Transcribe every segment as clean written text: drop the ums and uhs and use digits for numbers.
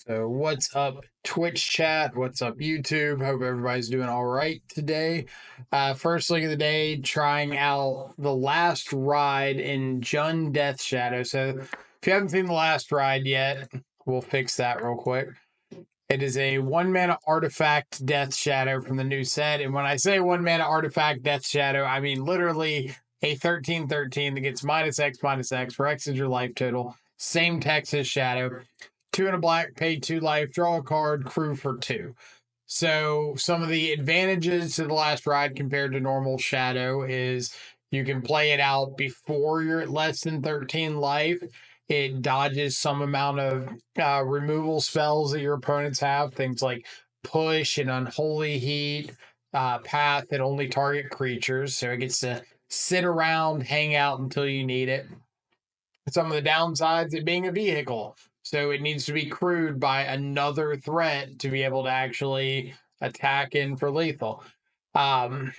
So, what's up, Twitch chat? What's up, YouTube? Hope everybody's doing all right today. First look of the day, trying out the last ride in Jund Death Shadow. So, if you haven't seen the last ride yet, we'll fix that real quick. It is a 1 mana artifact Death Shadow from the new set. And when I say 1 mana artifact Death Shadow, I mean literally a 13/13 that gets -X/-X, where X is your life total. Same text as Shadow. 2 and a black, pay 2 life, draw a card, crew for 2. So, some of the advantages to the last ride compared to normal Shadow is you can play it out before you're at less than 13 life. It dodges some amount of removal spells that your opponents have, things like push and unholy heat, path that only target creatures. So it gets to sit around, hang out until you need it. Some of the downsides, it being a vehicle. So it needs to be crewed by another threat to be able to actually attack in for lethal. Um,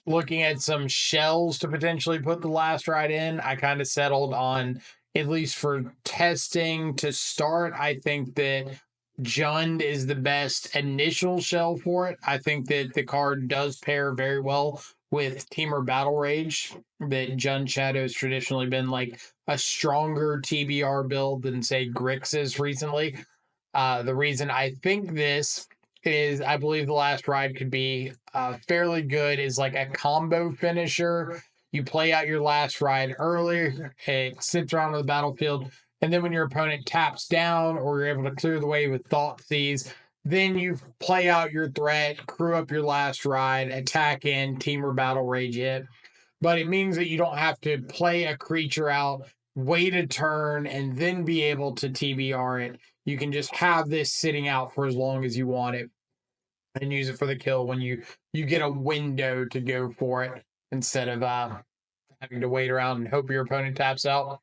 Looking at some shells to potentially put the last ride in, I kind of settled on, at least for testing to start, I think that Jund is the best initial shell for it. I think that the card does pair very well with Temur Battle Rage. That Jund Shadow has traditionally been like a stronger TBR build than, say, Grixis recently. The reason I think this is I believe the last ride could be fairly good is like a combo finisher. You play out your last ride early, it sits around on the battlefield, and then when your opponent taps down or you're able to clear the way with Thoughtseize, then you play out your threat, crew up your last ride, attack in, team or battle rage it. But it means that you don't have to play a creature out, wait a turn, and then be able to TBR it. You can just have this sitting out for as long as you want it and use it for the kill when you get a window to go for it instead of having to wait around and hope your opponent taps out.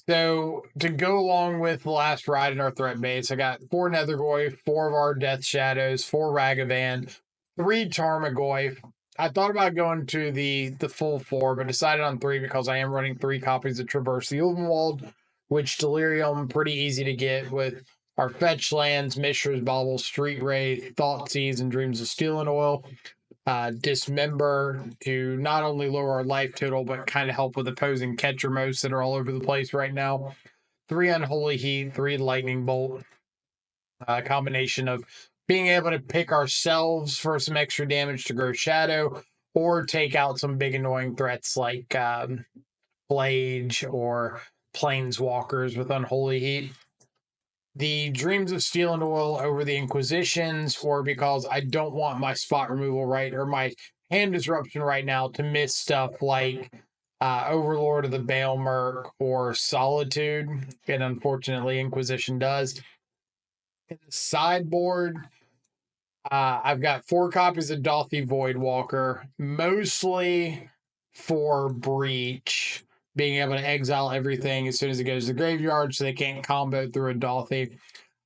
So to go along with the last ride in our threat base, I got 4 Nethergoyf, 4 of our Death Shadows, 4 Ragavan, 3 Tarmogoyf. I thought about going to the full 4, but decided on 3 because I am running 3 copies of Traverse the Ulvenwald, which Delirium pretty easy to get with our fetch lands, Mishra's Bauble, Street Wraith, Thoughtseize, and Dreams of Steel and Oil. Dismember to not only lower our life total, but kind of help with opposing catcher modes that are all over the place right now. 3 Unholy Heat, 3 Lightning Bolt. A combination of being able to pick ourselves for some extra damage to grow Shadow, or take out some big annoying threats like Blage or Planeswalkers with Unholy Heat. The Dreams of Steel and Oil over the Inquisitions, or because I don't want my spot removal right or my hand disruption right now to miss stuff like Overlord of the Baelmerk or Solitude, and unfortunately Inquisition does. In the sideboard, I've got 4 copies of Dothy Voidwalker, mostly for Breach, being able to exile everything as soon as it goes to the graveyard so they can't combo through a Dothy.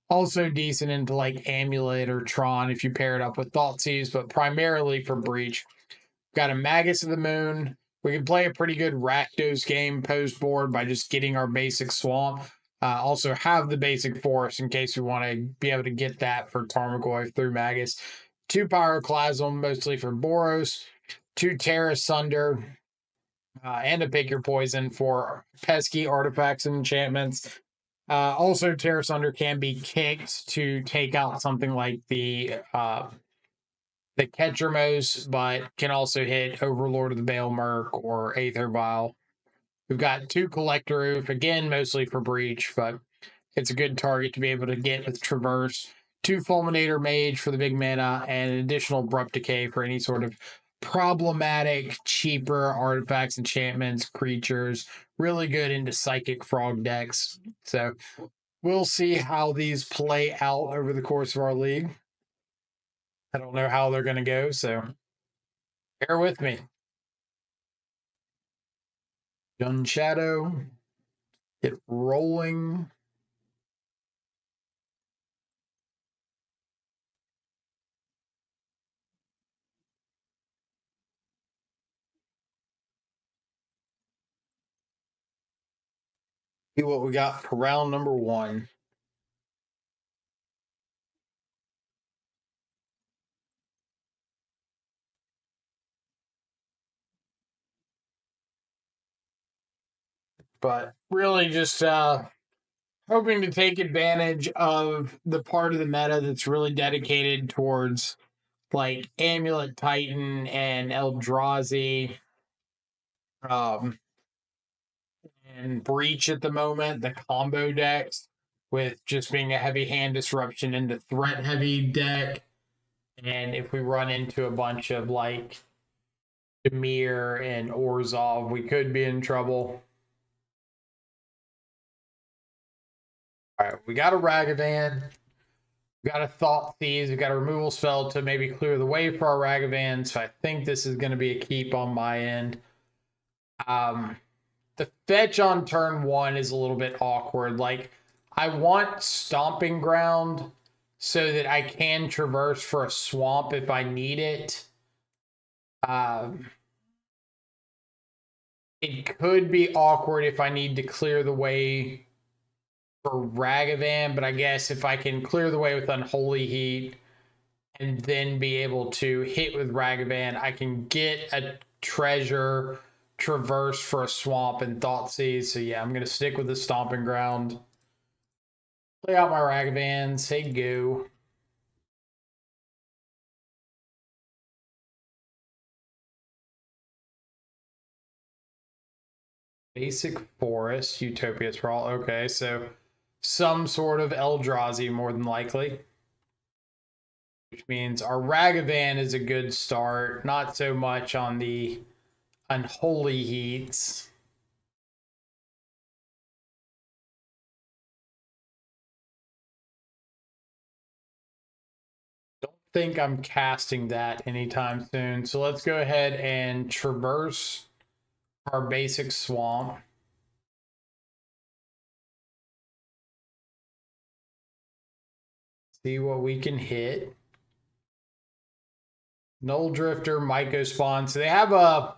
Also decent into like Amulet or Tron if you pair it up with Thoughtseize, but primarily for Breach. Got a Magus of the Moon. We can play a pretty good Rakdos game post board by just getting our basic swamp. Also have the basic forest in case we want to be able to get that for Tarmogoyf through Magus. 2 Pyroclasm, mostly for Boros. 2 Terra Sunder, and a Pick Your Poison for pesky artifacts and enchantments. Also, Terra Sunder can be kicked to take out something like the Ketchermos, but can also hit Overlord of the Baelmerk or Aether Vial. We've got 2 Collector Roof, again, mostly for Breach, but it's a good target to be able to get with Traverse. 2 Fulminator Mage for the big mana, and an additional Abrupt Decay for any sort of problematic, cheaper artifacts, enchantments, creatures. Really good into Psychic Frog decks. So we'll see how these play out over the course of our league. I don't know how they're going to go, so bear with me. Jund Shadow, get rolling. See what we got for round number 1. but really just hoping to take advantage of the part of the meta that's really dedicated towards like Amulet Titan and Eldrazi um, and Breach at the moment, the combo decks, with just being a heavy hand disruption into threat heavy deck. And if we run into a bunch of like Demir and Orzhov, we could be in trouble. All right, we got a Ragavan. We got a Thought Thieves. We got a removal spell to maybe clear the way for our Ragavan. So I think this is going to be a keep on my end. The fetch on turn 1 is a little bit awkward. Like, I want Stomping Ground so that I can traverse for a swamp if I need it. It could be awkward if I need to clear the way for Ragavan, but I guess if I can clear the way with Unholy Heat and then be able to hit with Ragavan, I can get a treasure, traverse for a swamp, and Thoughtseize. So yeah, I'm going to stick with the Stomping Ground. Play out my Ragavan, say go. Basic Forest, Utopia Sprawl. Okay, so some sort of Eldrazi more than likely. Which means our Ragavan is a good start. Not so much on the Unholy Heats. Don't think I'm casting that anytime soon. So let's go ahead and traverse our basic swamp. See what we can hit. Null Drifter, Myco Spawn. So they have a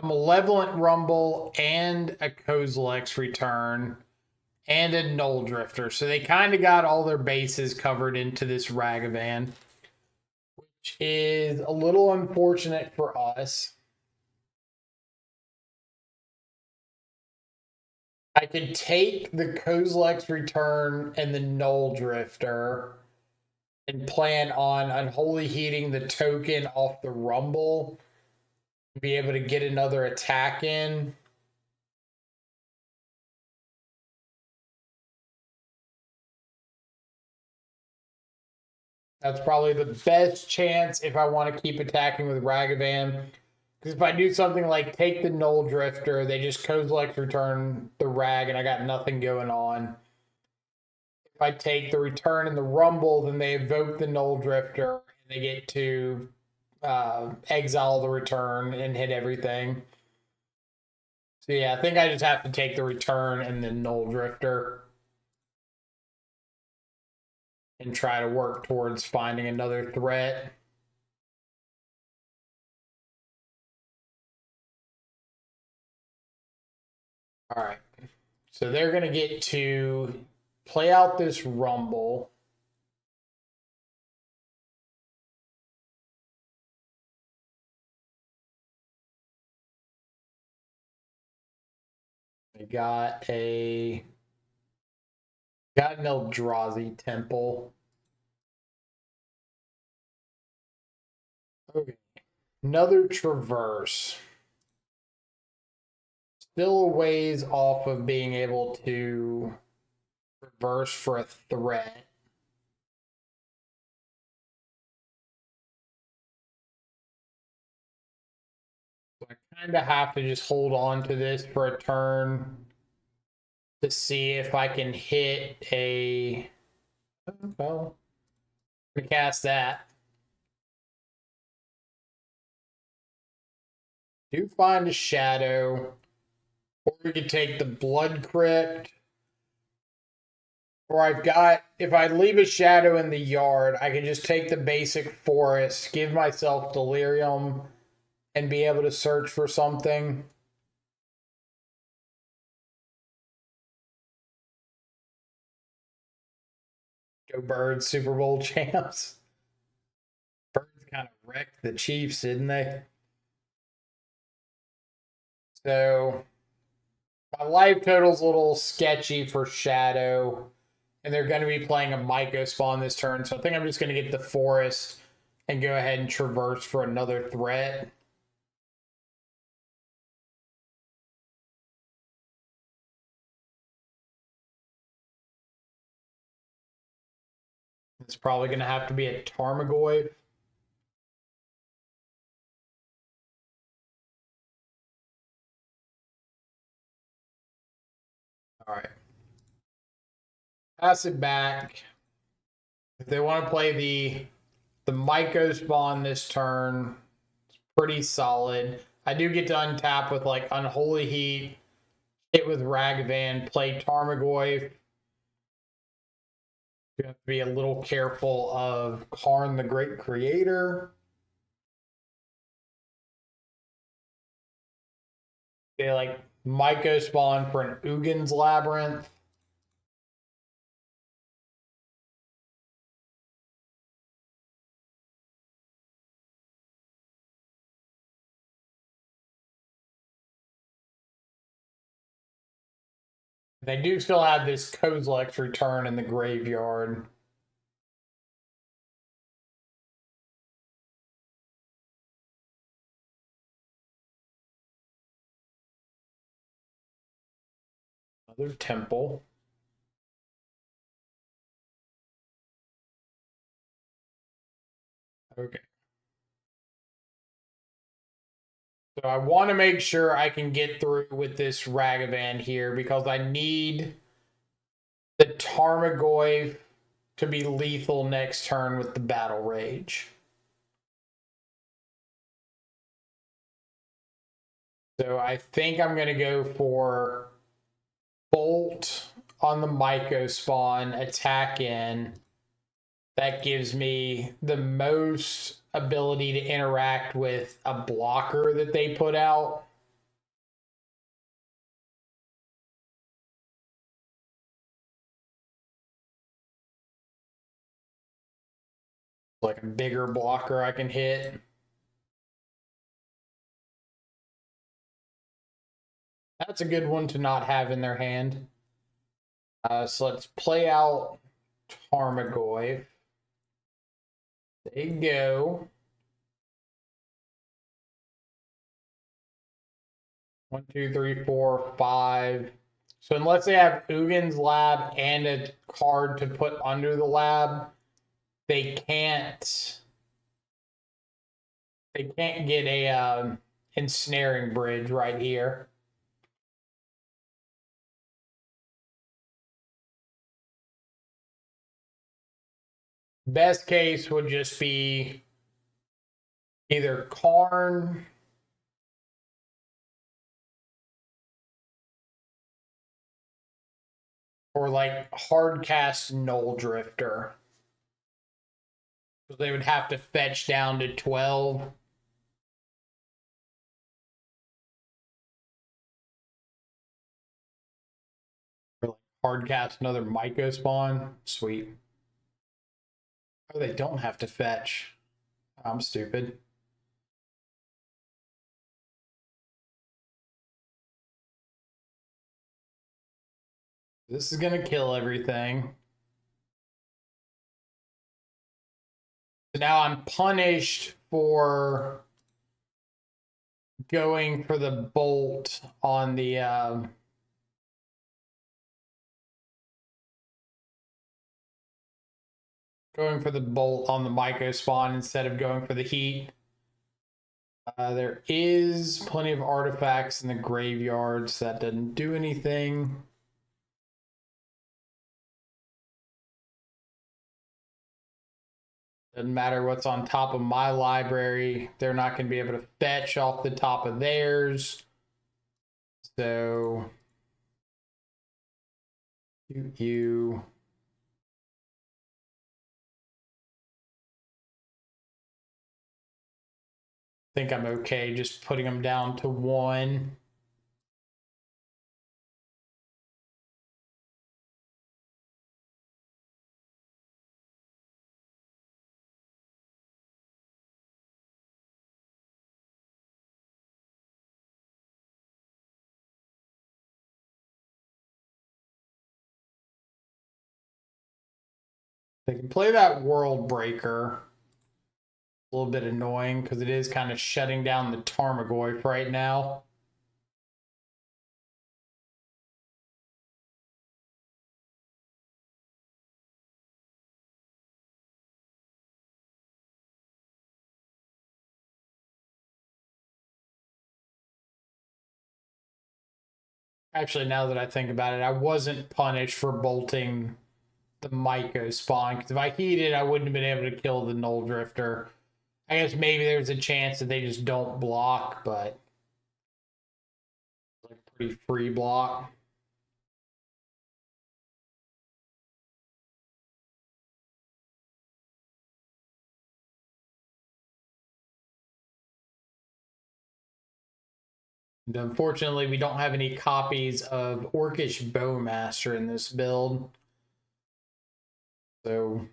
Malevolent Rumble and a Kozilek's Return and a Null Drifter. So they kind of got all their bases covered into this Ragavan, which is a little unfortunate for us. I could take the Kozilek's Return and the Null Drifter and plan on Unholy Heating the token off the Rumble, be able to get another attack in. That's probably the best chance if I want to keep attacking with Ragavan. Because if I do something like take the Null Drifter, they just Kozilek's Return the Rag, and I got nothing going on. If I take the Return and the Rumble, then they evoke the Null Drifter, and they get to exile the Return and hit everything. So yeah, I think I just have to take the Return and the Null Drifter and try to work towards finding another threat. All right. So they're going to get to play out this Rumble. We got an Eldrazi Temple. Okay. Another Traverse. Still a ways off of being able to reverse for a threat. So I kind of have to just hold on to this for a turn to see if I can hit a... Well, I'm going to cast that. Do find a Shadow. Or we could take the Blood Crypt. Or I've got, if I leave a Shadow in the yard, I can just take the basic Forest, give myself Delirium, and be able to search for something. Go Birds, Super Bowl champs. Birds kind of wrecked the Chiefs, didn't they? So My life total's a little sketchy for Shadow, and they're going to be playing a Myco spawn this turn, so I think I'm just going to get the Forest and go ahead and traverse for another threat. It's probably going to have to be a Tarmogoyf. All right. Pass it back. If they want to play the Myco spawn this turn, it's pretty solid. I do get to untap with like Unholy Heat, hit with Ragavan, play Tarmogoyf. You have to be a little careful of Karn the Great Creator. They like Myco spawn for an Ugin's Labyrinth. They do still have this Kozilek's Return in the graveyard. Another Temple. Okay. So I want to make sure I can get through with this Ragavan here because I need the Tarmogoyf to be lethal next turn with the Battle Rage. So I think I'm going to go for Bolt on the Myco spawn, attack in. That gives me the most ability to interact with a blocker that they put out. Like a bigger blocker I can hit. That's a good one to not have in their hand. So let's play out Tarmogoyf. There you go. 1, 2, 3, 4, 5. So unless they have Ugin's Lab and a card to put under the lab, they can't get a ensnaring bridge right here. Best case would just be either Karn or like hardcast Null Drifter. So they would have to fetch down to 12. Or like hardcast another Myco spawn. Sweet. Oh, they don't have to fetch. I'm stupid. This is gonna kill everything. So now I'm punished for going for the bolt on the Myco spawn instead of going for the heat. There is plenty of artifacts in the graveyard, so that doesn't do anything. Doesn't matter what's on top of my library. They're not going to be able to fetch off the top of theirs. So you think I'm okay just putting them down to 1. They can play that World Breaker. A little bit annoying because it is kind of shutting down the Tarmogoyf right now. Actually, now that I think about it, I wasn't punished for bolting the Myco spawn, because if I heated, I wouldn't have been able to kill the Null Drifter. I guess maybe there's a chance that they just don't block, but like pretty free block. And unfortunately, we don't have any copies of Orcish Bowmaster in this build. So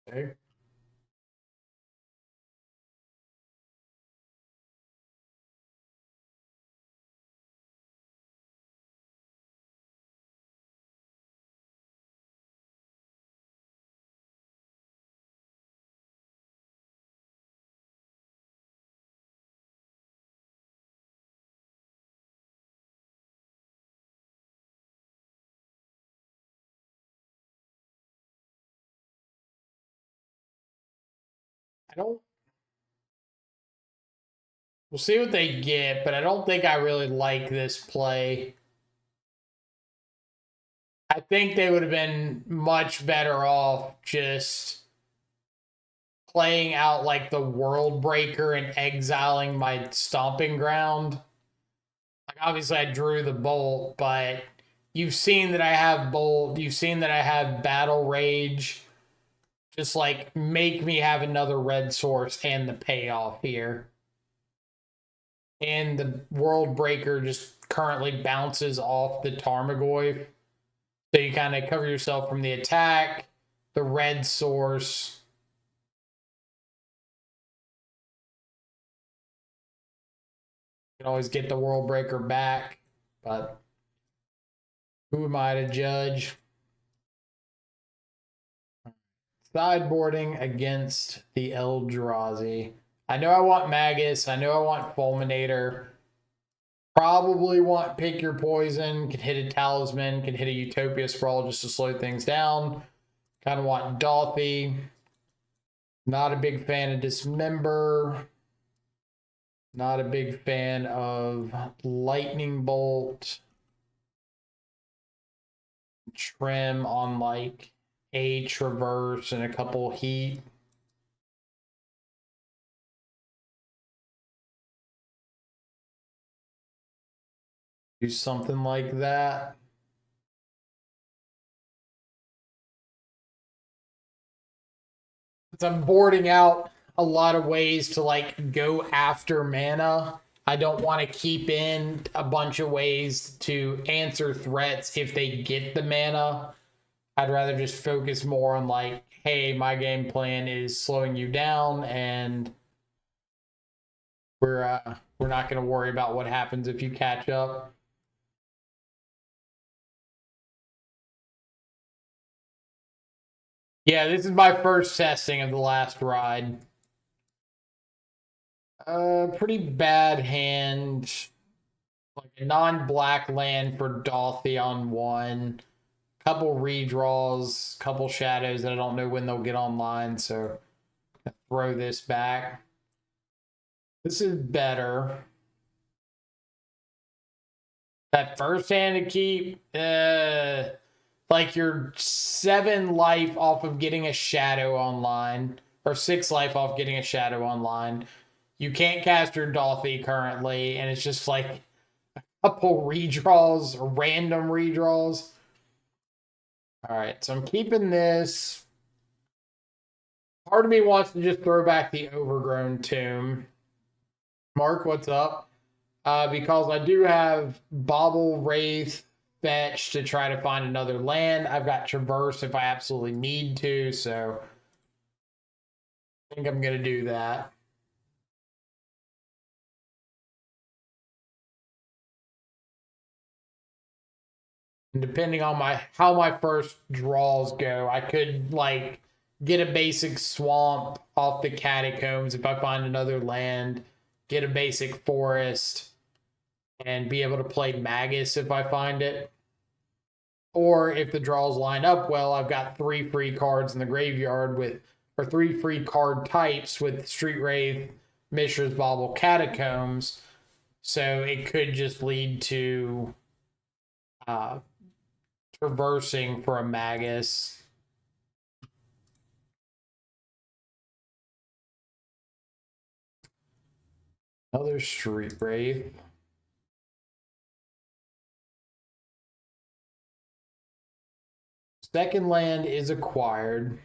okay. I don't. We'll see what they get, but I don't think I really like this play. I think they would have been much better off just playing out like the World Breaker and exiling my stomping ground. Like obviously I drew the bolt, but you've seen that I have bolt, you've seen that I have battle rage. Just like make me have another red source and the payoff here. And the World Breaker just currently bounces off the Tarmogoyf. So you kind of cover yourself from the attack, the red source. You can always get the World Breaker back, but who am I to judge? Sideboarding against the Eldrazi. I know I want Magus. I know I want Fulminator. Probably want Pick Your Poison. Could hit a Talisman. Could hit a Utopia Sprawl just to slow things down. Kind of want Dolphy. Not a big fan of Dismember. Not a big fan of Lightning Bolt. Trim on like a Traverse and a couple Heat. Do something like that. I'm boarding out a lot of ways to like go after mana. I don't want to keep in a bunch of ways to answer threats if they get the mana. I'd rather just focus more on like, hey, my game plan is slowing you down, and we're not going to worry about what happens if you catch up. Yeah, this is my first testing of the last ride. Pretty bad hand. Like a non-black land for Dolphy on one. Couple redraws, couple shadows that I don't know when they'll get online, so throw this back. This is better. That first hand to keep, like you're 7 life off of getting a shadow online, or 6 life off getting a shadow online. You can't cast your Dolphy currently, and it's just like a couple redraws, random redraws. All right, so I'm keeping this. Part of me wants to just throw back the Overgrown Tomb. Mark, what's up? Because I do have Bobble, Wraith, Fetch to try to find another land. I've got Traverse if I absolutely need to, so I think I'm going to do that. And depending on how my first draws go, I could like get a basic swamp off the catacombs if I find another land, get a basic forest, and be able to play Magus if I find it. Or if the draws line up well, I've got 3 free cards in the graveyard or 3 free card types with Street Wraith, Mishra's Bauble, Catacombs. So it could just lead to uh, traversing for a Magus. Another Street Wraith. Second land is acquired.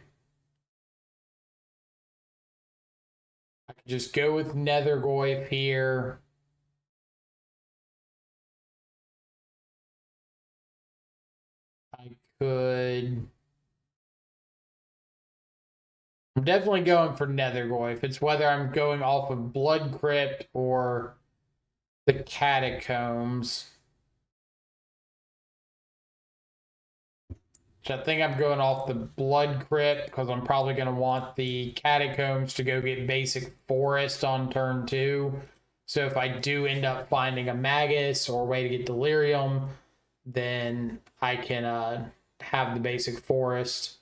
I could just go with Nethergoyf here. I could. I'm definitely going for Nethergoyf. It's whether I'm going off of Blood Crypt or the Catacombs. So I think I'm going off the Blood Crypt because I'm probably going to want the Catacombs to go get basic Forest on turn 2. So if I do end up finding a Magus or a way to get Delirium, then I can have the basic Forest.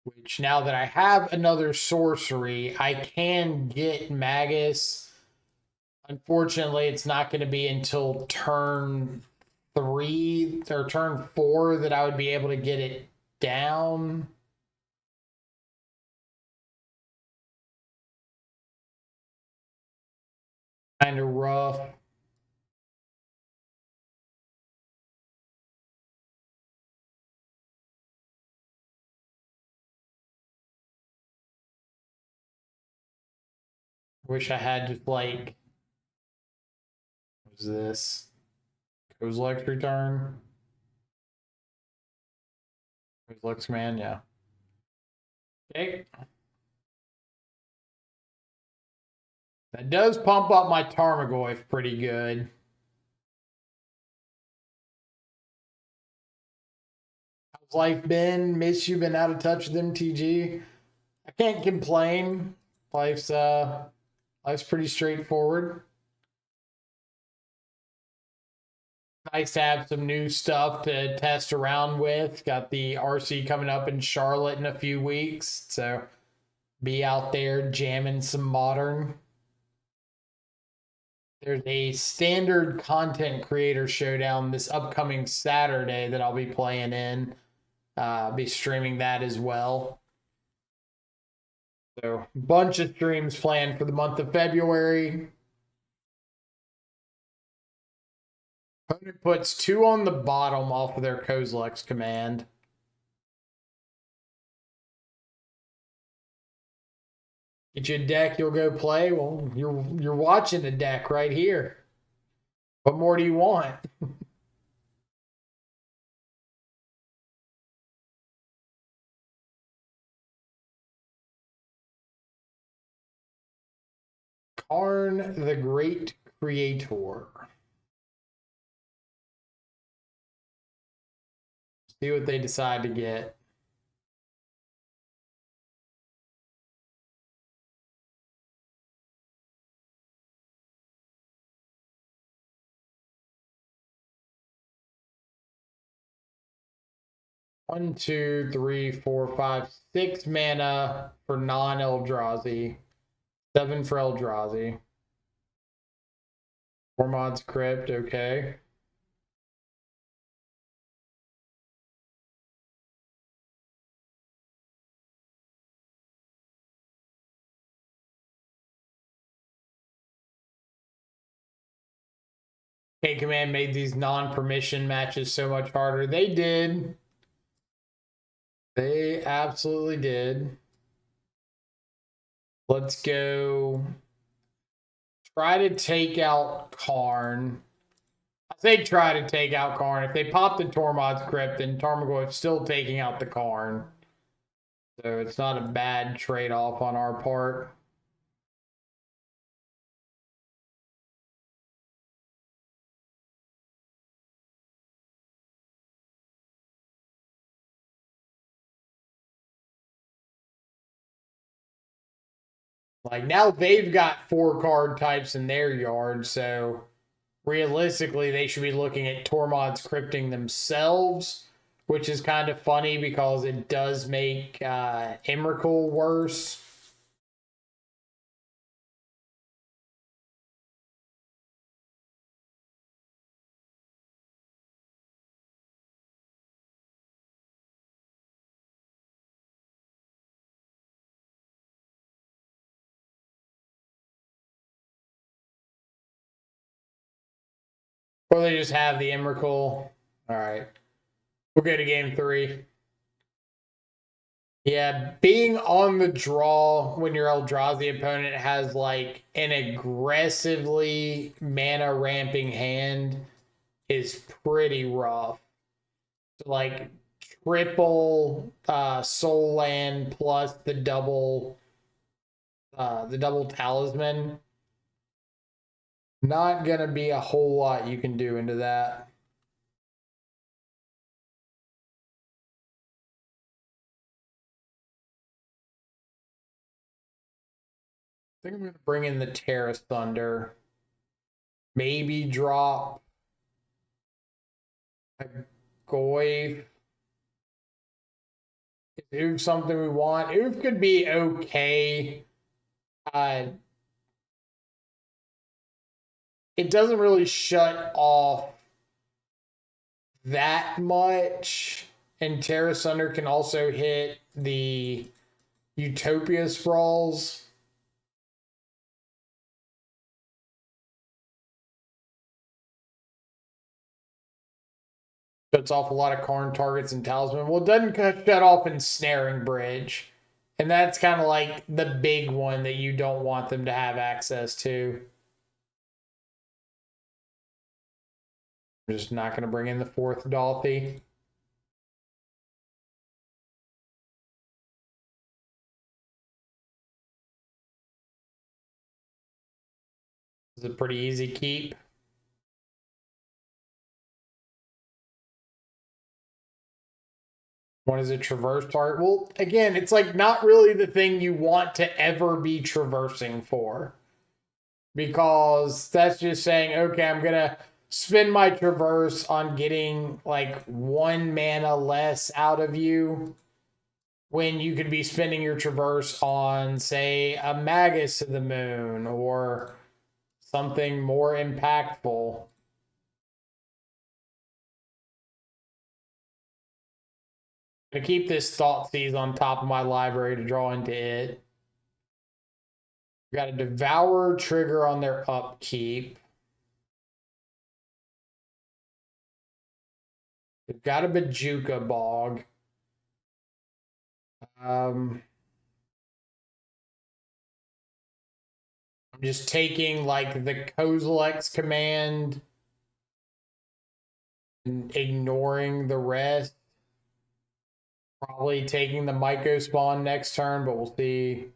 Which now that I have another sorcery, I can get Magus. Unfortunately, it's not going to be until turn 3 or turn 4 that I would be able to get it down. Kind of rough. Wish I had just like, what was this? Kozilek's return. Kozilek's man, yeah. Okay. That does pump up my Tarmogoyf pretty good. How's life been? Miss you, been out of touch with MTG. I can't complain. Life's pretty straightforward. Nice to have some new stuff to test around with. Got the RC coming up in Charlotte in a few weeks, so be out there jamming some Modern. There's a standard content creator showdown this upcoming Saturday that I'll be playing in. Be streaming that as well. So, bunch of streams planned for the month of February. Opponent puts 2 on the bottom off of their Kozilek's command. Get you a deck you'll go play. Well, you're watching a deck right here. What more do you want? Karn the Great Creator. See what they decide to get. One, two, three, four, five, 6 mana for non-Eldrazi. 7 for Eldrazi. 4 mods Crypt, okay. K-Command made these non-permission matches so much harder. They did. They absolutely did. Let's go try to take out Karn. I say try to take out Karn. If they pop the Tormod's Crypt, then Tarmogoyf's still taking out the Karn. So it's not a bad trade-off on our part. Like now they've got 4 card types in their yard, so realistically they should be looking at Tormod's Crypting themselves, which is kind of funny because it does make Emrakul worse. Or they just have the Emrakul. All right. We'll go to game 3. Yeah, being on the draw when your Eldrazi opponent has like an aggressively mana ramping hand is pretty rough. Like triple soul land plus the double talisman. Not gonna be a whole lot you can do into that. I think I'm gonna bring in the Terrace Thunder. Maybe drop a Goy. Oof, something we want. Oof could be okay. It doesn't really shut off that much. And Terra Sunder can also hit the Utopia Sprawls. Shuts off a lot of Karn targets and Talisman. Well, it doesn't shut off Ensnaring Bridge. And that's kind of like the big one that you don't want them to have access to. I'm just not going to bring in the 4th Dolphy. It's a pretty easy keep. One is a traverse target. Well, again, it's like not really the thing you want to ever be traversing for. Because that's just saying, okay, I'm going to spend my traverse on getting like 1 mana less out of you when you could be spending your traverse on, say, a Magus of the Moon or something more impactful. To keep this Thoughtseize on top of my library to draw into it. We got a Devourer trigger on their upkeep. They've got a Bajuka Bog. I'm just taking like the Kozilek's command and ignoring the rest. Probably taking the Myco spawn next turn, but we'll see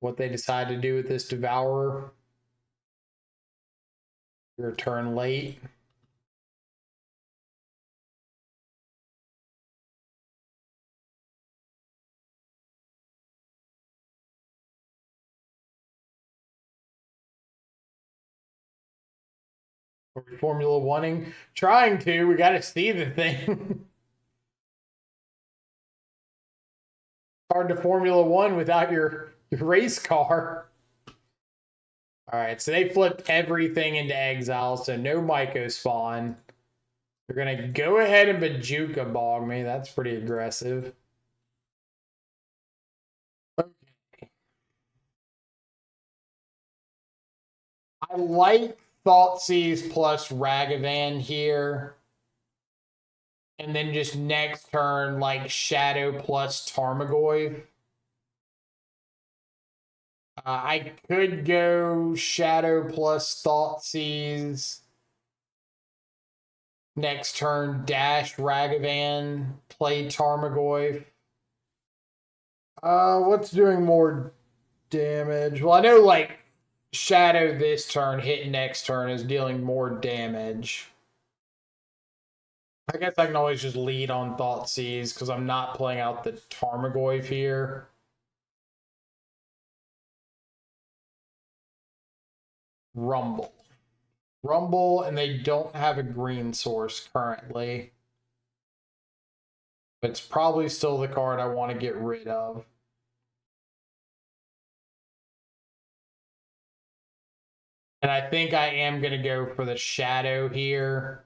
what they decide to do with this Devourer. Your turn late. Formula Oneing. Trying to. We got to see the thing. Hard to Formula One without your race car. All right, so they flipped everything into exile, so no Myco spawn. They're going to go ahead and Bajuka Bog me. That's pretty aggressive. Okay. I like Thoughtseize plus Ragavan here. And then just next turn, like Shadow plus Tarmogoyf. I could go Shadow plus Thoughtseize. Next turn, dash Ragavan, play Tarmogoyf. What's doing more damage? Well, I know like Shadow this turn, hit next turn is dealing more damage. I guess I can always just lead on Thoughtseize because I'm not playing out the Tarmogoyf here. Rumble. Rumble, and they don't have a green source currently. But it's probably still the card I want to get rid of. And I think I am going to go for the Shadow here.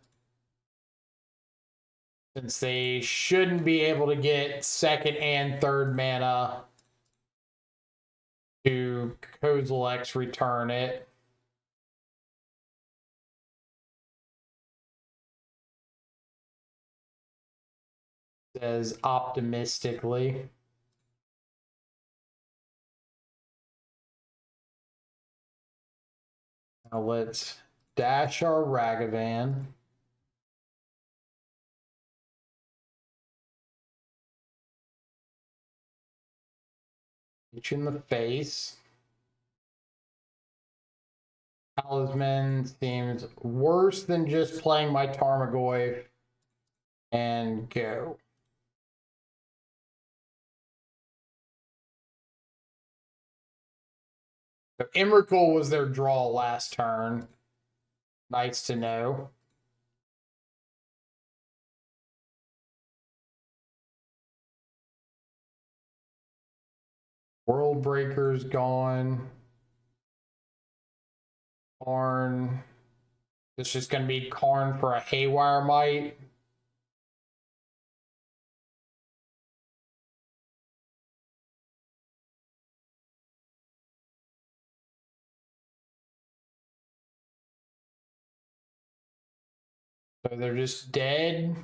Since they shouldn't be able to get second and third mana to Kozilek's return it. Says optimistically. Now let's dash our Ragavan. Each in the face. Talisman seems worse than just playing my Tarmogoyf. And go. So Emrakul was their draw last turn. Nice to know. World Breaker's gone. Karn. It's just going to be Karn for a Haywire Might. So they're just dead.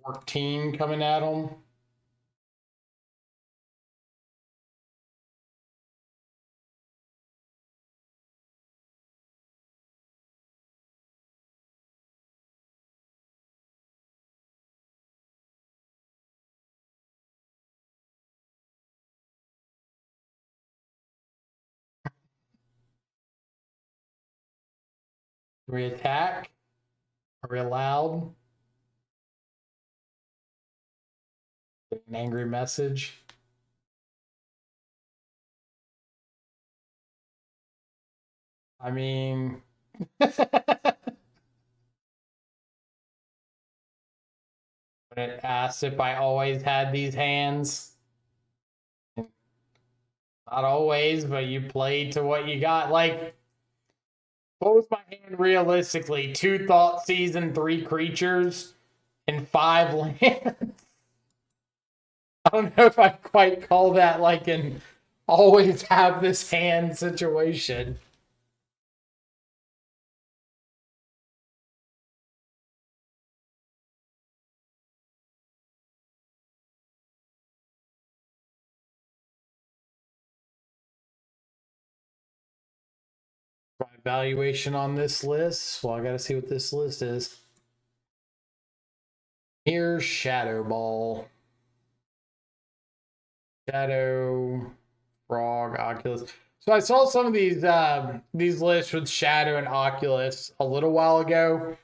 $14 coming at them. We attack. Are we allowed? An angry message. I mean, when it asks if I always had these hands, not always, but you played to what you got. Like, what was my hand realistically? 2 Thoughtseize and 3 creatures and 5 lands. I don't know if I quite call that like an always have this hand situation. My evaluation on this list. Well, I got to see what this list is. Here's Shadow Ball. Shadow, Frog, Oculus. So I saw some of these lists with Shadow and Oculus a little while ago.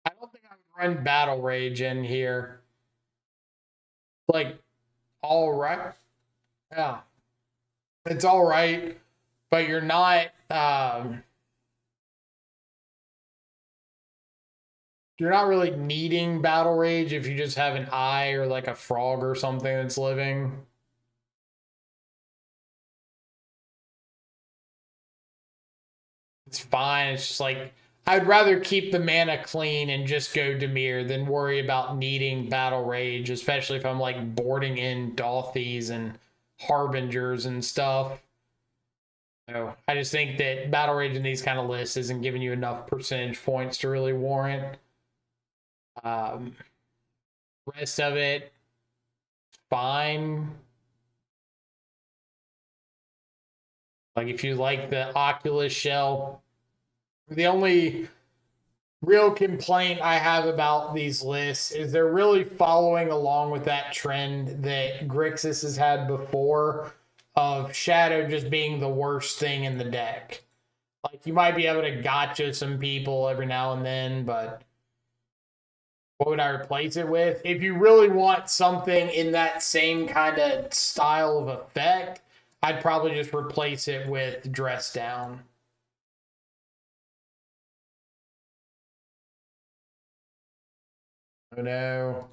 I don't think I would run Battle Rage in here. Like, all right. Yeah. It's all right, but you're not really needing Battle Rage if you just have an eye or like a frog or something that's living. It's fine. It's just like I'd rather keep the mana clean and just go Dimir than worry about needing Battle Rage, especially if I'm like boarding in Dolthies and Harbingers and stuff. So I just think that Battle Rage in these kind of lists isn't giving you enough percentage points to really warrant. Um, rest of it, fine. Like if you like the Oculus shell, the only real complaint I have about these lists is they're really following along with that trend that Grixis has had before of Shadow just being the worst thing in the deck. Like you might be able to gotcha some people every now and then, but what would I replace it with? If you really want something in that same kind of style of effect, I'd probably just replace it with Dress Down. Oh no.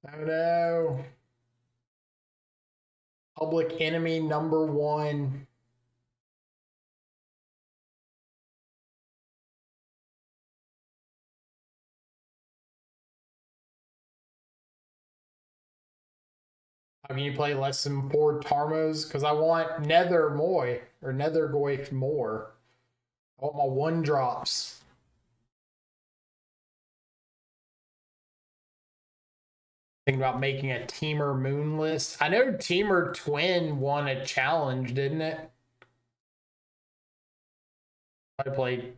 Oh no. Public enemy number one. How can you play less than 4 Tarmos? Because I want Nether Moy or Nether Goyf more. I want my 1-drops. Thinking about making a Teamer Moon list. I know Teamer Twin won a challenge, didn't it? I played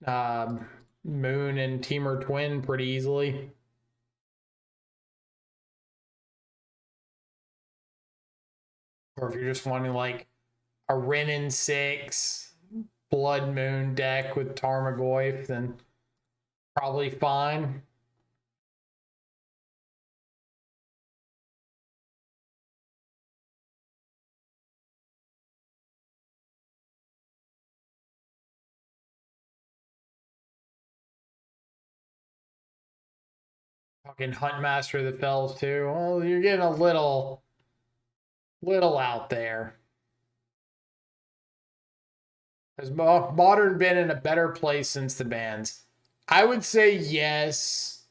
Moon and Teamer Twin pretty easily. Or if you're just wanting like a Renin 6 Blood Moon deck with Tarmogoyf, then probably fine. Fucking Huntmaster of the Fells too. Well, you're getting a little out there. Has Modern been in a better place since the bans? I would say yes.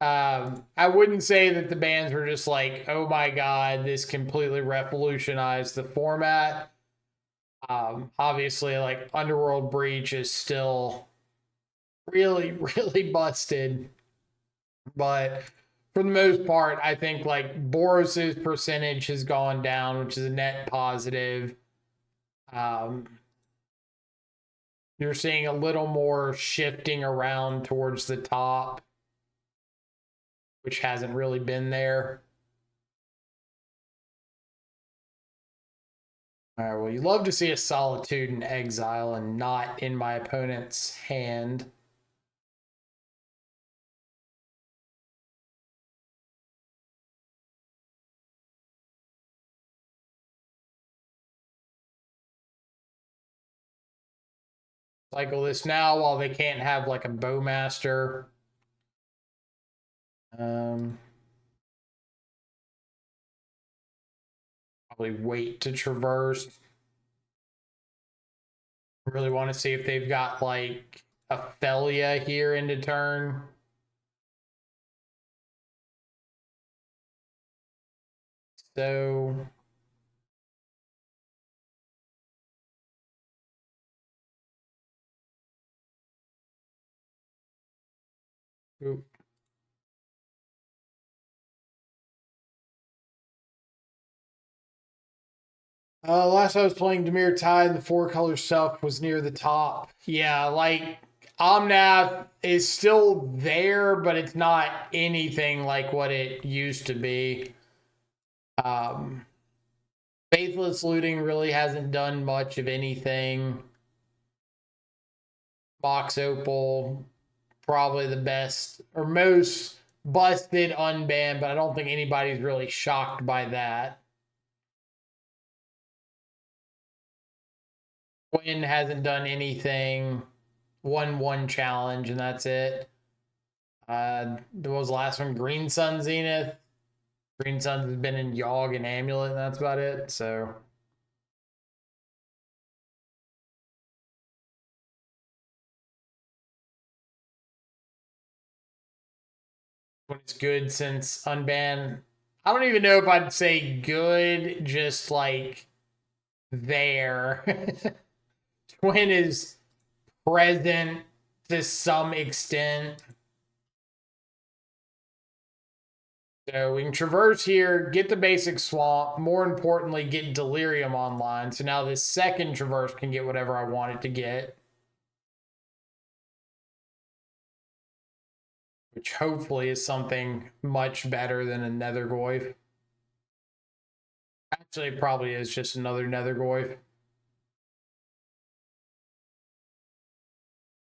I wouldn't say that the bans were just like, oh my god, this completely revolutionized the format. Obviously, like Underworld Breach is still really, really busted. But for the most part, I think like Boros's percentage has gone down, which is a net positive. You're seeing a little more shifting around towards the top, which hasn't really been there. All right, well, you love to see a Solitude in exile and not in my opponent's hand. Cycle this now while they can't have like a Bowmaster. Probably wait to traverse. Really want to see if they've got like Ophelia here into turn. So oop. Last I was playing Dimir Tide, the 4-color stuff was near the top. Yeah, like Omnath is still there, but it's not anything like what it used to be. Faithless Looting really hasn't done much of anything. Box Opal, probably the best or most busted unbanned, but I don't think anybody's really shocked by that. Quinn hasn't done anything. Won challenge, and that's it. What was the last one? Green Sun Zenith. Green Sun has been in Yogg and Amulet, and that's about it. So When it's good since unban. I don't even know if I'd say good, just like there. Twin is present to some extent. So we can traverse here, get the basic swamp, more importantly, get Delirium online. So now this second traverse can get whatever I want it to get. Which hopefully is something much better than a Nethergoyf. Actually, it probably is just another Nethergoyf.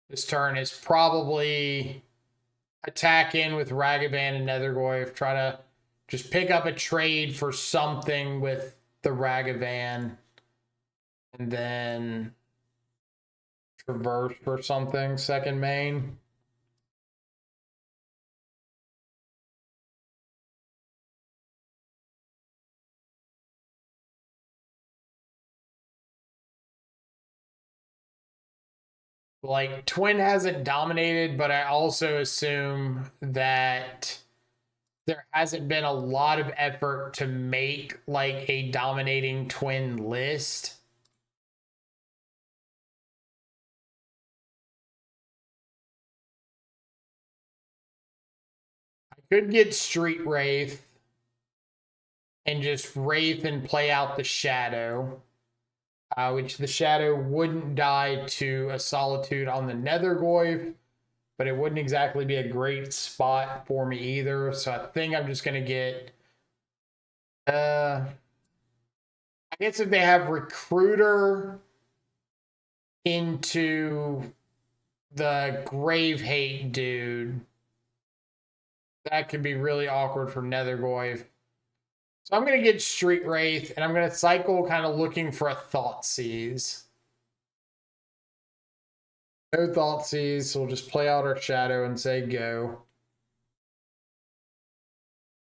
This turn is probably attack in with Ragavan and Nethergoyf. Try to just pick up a trade for something with the Ragavan. And then traverse for something, second main. Like, Twin hasn't dominated, but I also assume that there hasn't been a lot of effort to make like a dominating Twin list. I could get Street Wraith and just Wraith and play out the Shadow, which the Shadow wouldn't die to a Solitude on the Nethergoyf, but it wouldn't exactly be a great spot for me either. So I think I'm just going to get, I guess if they have Recruiter into the Grave Hate dude, that could be really awkward for Nethergoyf. So I'm going to get Street Wraith, and I'm going to cycle kind of looking for a Thoughtseize. No Thoughtseize, so we'll just play out our Shadow and say go.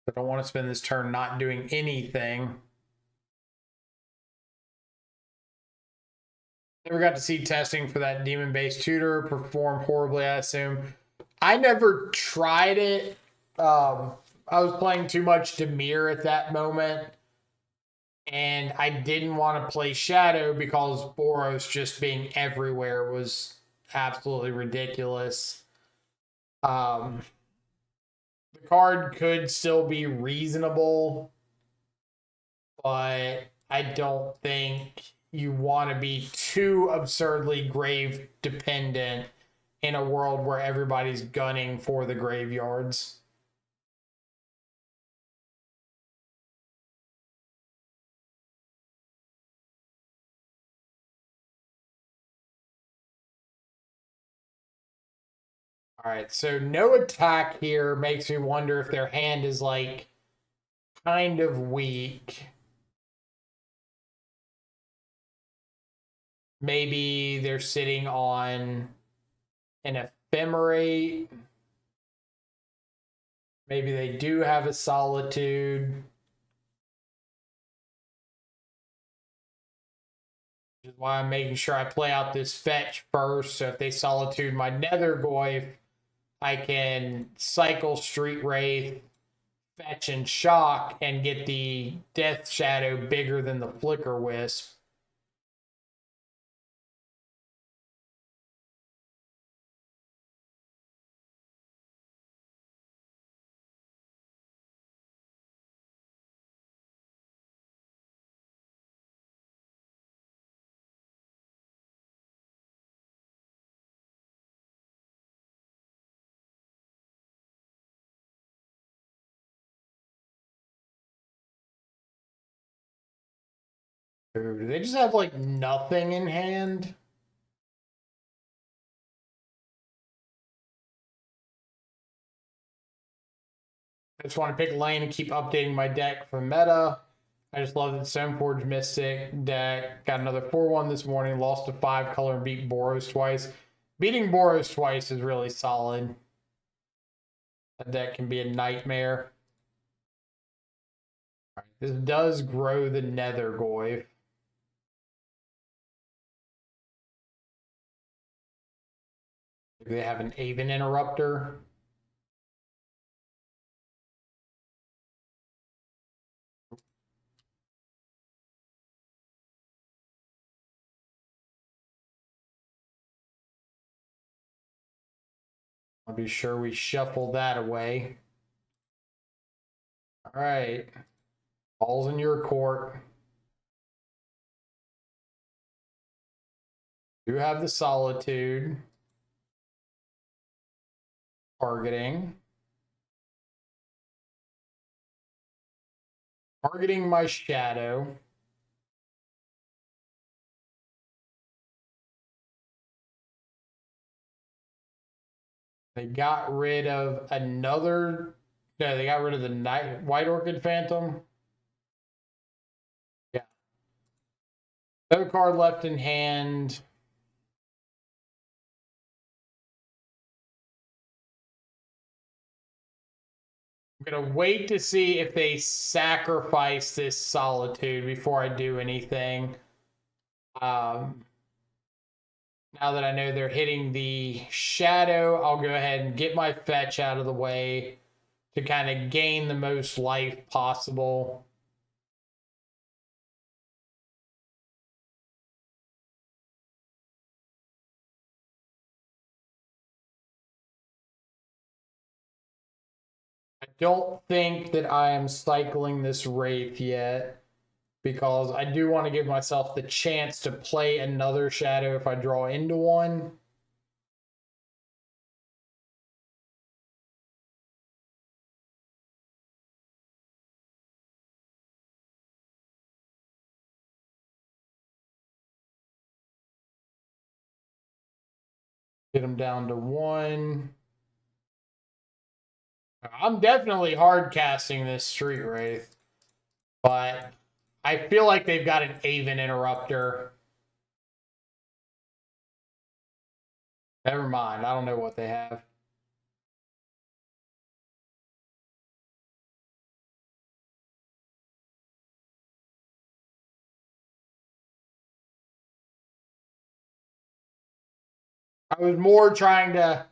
I don't want to spend this turn not doing anything. Never got to see testing for that demon-based tutor. Performed horribly, I assume. I never tried it. I was playing too much Dimir at that moment. And I didn't want to play Shadow because Boros just being everywhere was absolutely ridiculous. The card could still be reasonable, but I don't think you want to be too absurdly grave dependent in a world where everybody's gunning for the graveyards. All right, so no attack here makes me wonder if their hand is like kind of weak. Maybe they're sitting on an Ephemerate. Maybe they do have a Solitude. Which is why I'm making sure I play out this fetch first. So if they Solitude my Nethergoyf, I can cycle Street Wraith, fetch and shock, and get the Death Shadow bigger than the Flicker Wisp. Do they just have like nothing in hand? I just want to pick a lane and keep updating my deck for meta. I just love that Stoneforge Mystic deck. Got another 4-1 this morning. Lost to 5 color and beat Boros twice. Beating Boros twice is really solid. That deck can be a nightmare. Right, this does grow the Nethergoyf. Maybe they have an Aven Interrupter. I'll be sure we shuffle that away. All right. Ball's in your court. You have the Solitude. Targeting. Targeting my Shadow. They got rid of another. No, they got rid of the White Orchid Phantom. Yeah. No card left in hand. I'm going to wait to see if they sacrifice this Solitude before I do anything. Now that I know they're hitting the Shadow, I'll go ahead and get my fetch out of the way to kind of gain the most life possible. I don't think that I am cycling this Wraith yet, because I do want to give myself the chance to play another Shadow if I draw into one. Get them down to 1. I'm definitely hard casting this Street Wraith, but I feel like they've got an Aven Interrupter. Never mind. I don't know what they have. I was more trying to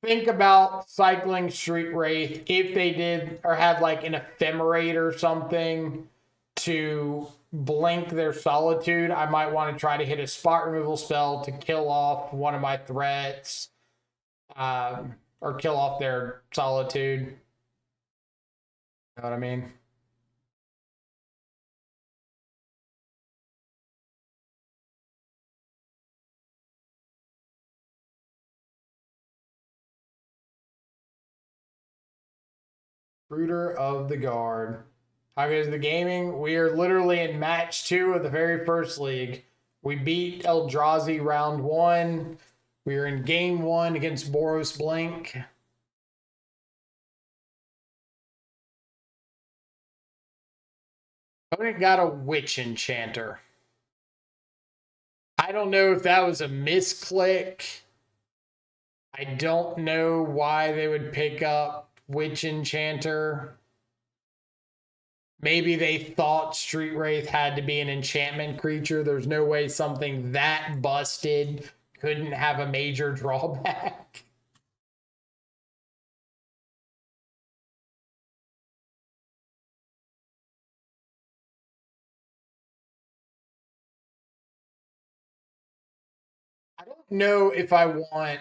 think about cycling Street Wraith if they did or had like an Ephemerate or something to blink their Solitude. I might want to try to hit a spot removal spell to kill off one of my threats, or kill off their Solitude. You know what I mean? Recruiter of the Guard. How goes the gaming? We are literally in match 2 of the very first league. We beat Eldrazi round 1. We are in game 1 against Boros Blink. Opponent got a Witch Enchanter. I don't know if that was a misclick. I don't know why they would pick up Witch Enchanter. Maybe they thought Street Wraith had to be an enchantment creature. There's no way something that busted couldn't have a major drawback. I don't know if I want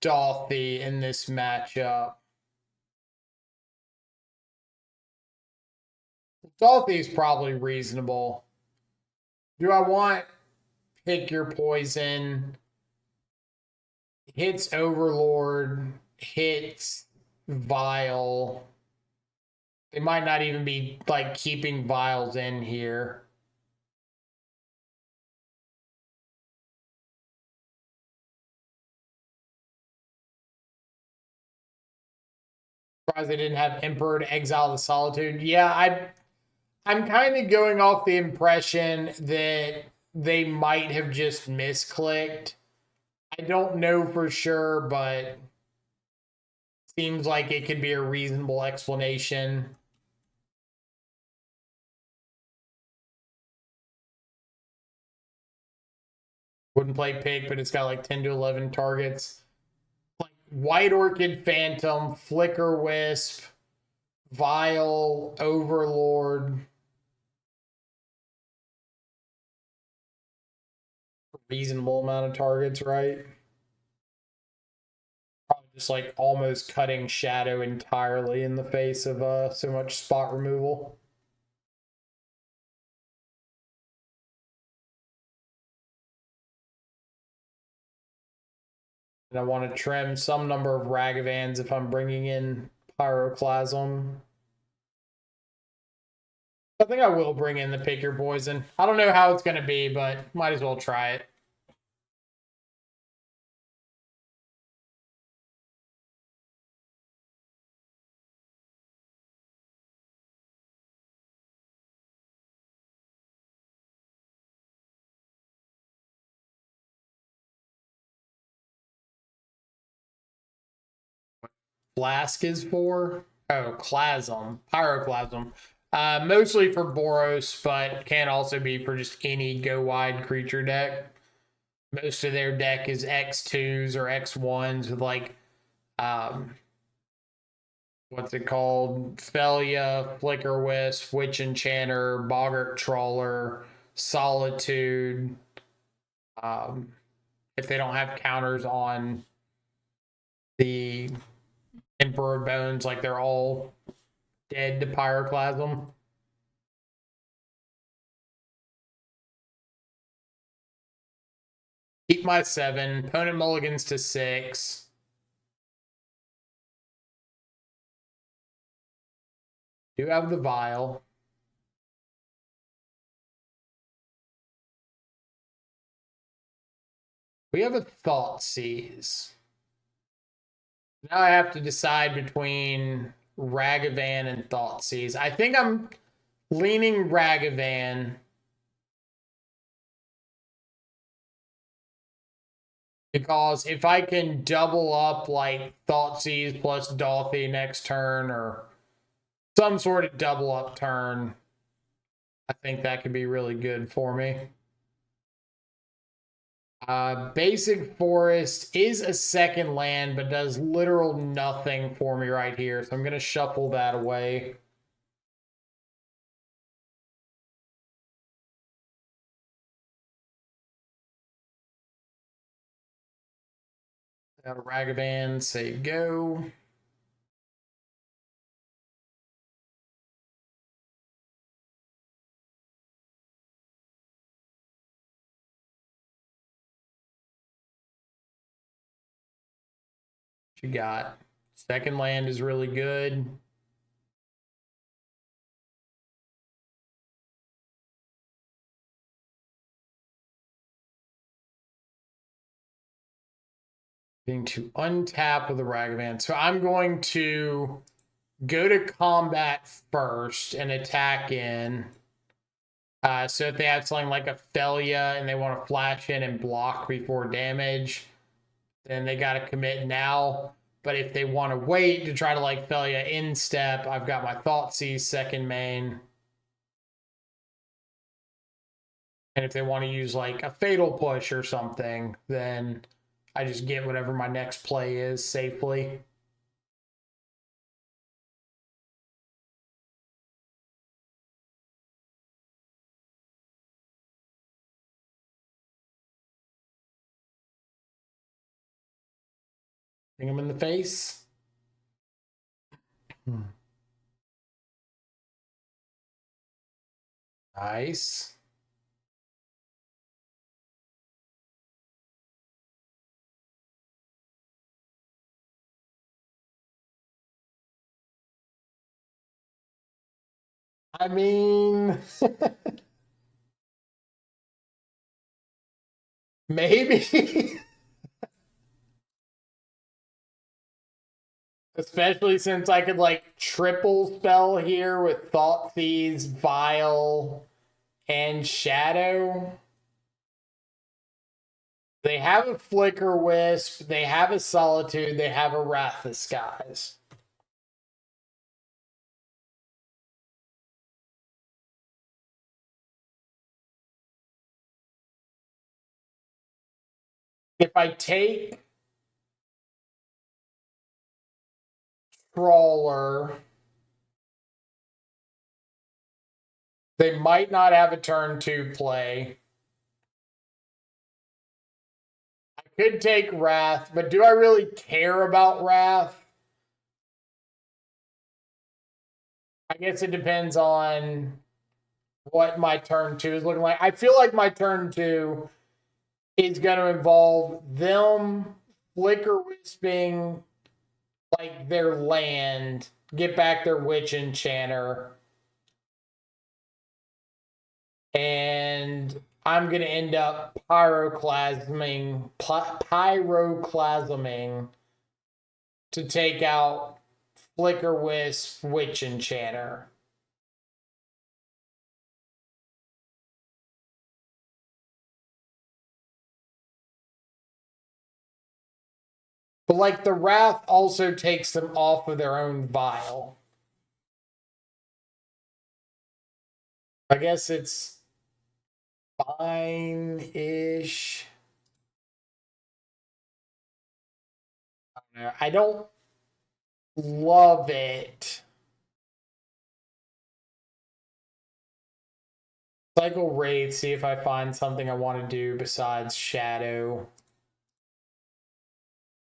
Dolphy in this matchup. Dolphy is probably reasonable. Do I want Pick Your Poison? Hits Overlord, hits Vial. They might not even be like keeping Vials in here. Surprised they didn't have Emperor to exile the Solitude. Yeah, I'm kind of going off the impression that they might have just misclicked. I don't know for sure, but seems like it could be a reasonable explanation. Wouldn't play Pig, but it's got like 10 to 11 targets. Like White Orchid Phantom, Flicker Wisp, Vile, Overlord. Reasonable amount of targets, right? Probably Just like almost cutting shadow entirely in the face of so much spot removal. And I want to trim some number of Ragavans if I'm bringing in Pyroclasm. I think I will bring in the Pick Your Poison. I don't know how it's going to be, but might as well try it. Flask is for? Oh, Clasm. Pyroclasm. Mostly for Boros, but can also be for just any go wide creature deck. Most of their deck is X2s or X1s with like what's it called? Felia, Flicker Wisp, Witch Enchanter, Boggart Trawler, Solitude. If they don't have counters on the Emperor Bones, like they're all dead to Pyroclasm. Keep my 7. Opponent mulligans to 6. Do have the Vial. We have a Thoughtseize. Now I have to decide between Ragavan and Thoughtseize. I think I'm leaning Ragavan because if I can double up like Thoughtseize plus Dolphy next turn or some sort of double up turn, I think that could be really good for me. Basic Forest is a second land, but does literal nothing for me right here. So I'm going to shuffle that away. Got a Ragavan, say go. What you got? Second land is really good. Going to untap with a Ragavan. So I'm going to go to combat first and attack in. So if they have something like a Felia and they want to flash in and block before damage, then they got to commit now. But if they want to wait to try to like Felia in step, I've got my Thoughtseize second main. And if they want to use like a Fatal Push or something, then I just get whatever my next play is safely. Sting him in the face. Nice. I mean, maybe. Especially since I could like triple spell here with Thoughtseize, Vial, and Shadow. They have a Flicker Wisp, they have a Solitude, they have a Wrath the Skies. If I take Trawler, they might not have a turn 2 play. I could take Wrath, but do I really care about Wrath? I guess it depends on what my turn 2 is looking like. I feel like my turn 2 is going to involve them flicker wisping like their land, get back their witch enchanter, and I'm going to end up pyroclasming to take out Flicker Wisp Witch Enchanter. But like the Wrath also takes them off of their own vial. I guess it's fine-ish. I don't love it. Cycle Wraith, see if I find something I want to do besides Shadow.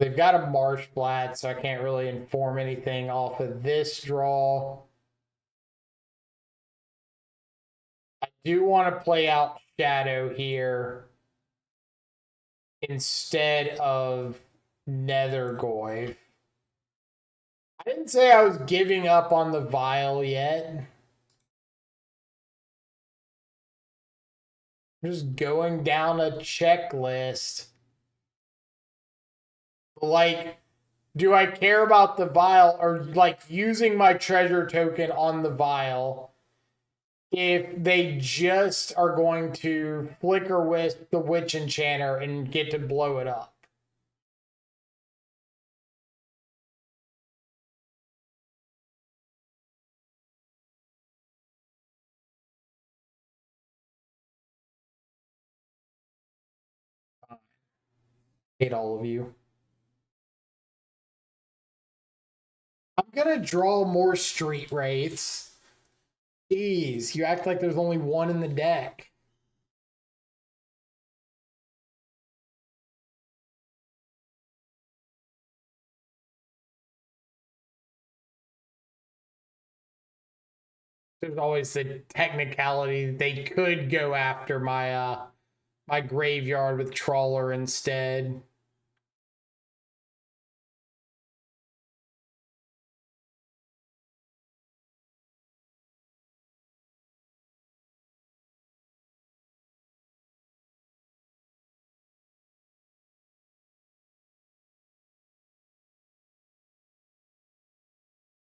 They've got a Marsh Flat, so I can't really inform anything off of this draw. I do want to play out Shadow here instead of Nethergoyf. I didn't say I was giving up on the vial yet. I'm just going down a checklist. Like, do I care about the vial or like using my treasure token on the vial if they just are going to flicker with the witch enchanter and get to blow it up? Hate all of you. I'm gonna draw more street wraiths. Jeez, you act like there's only one in the deck. There's always the technicality they could go after my my graveyard with Trawler instead.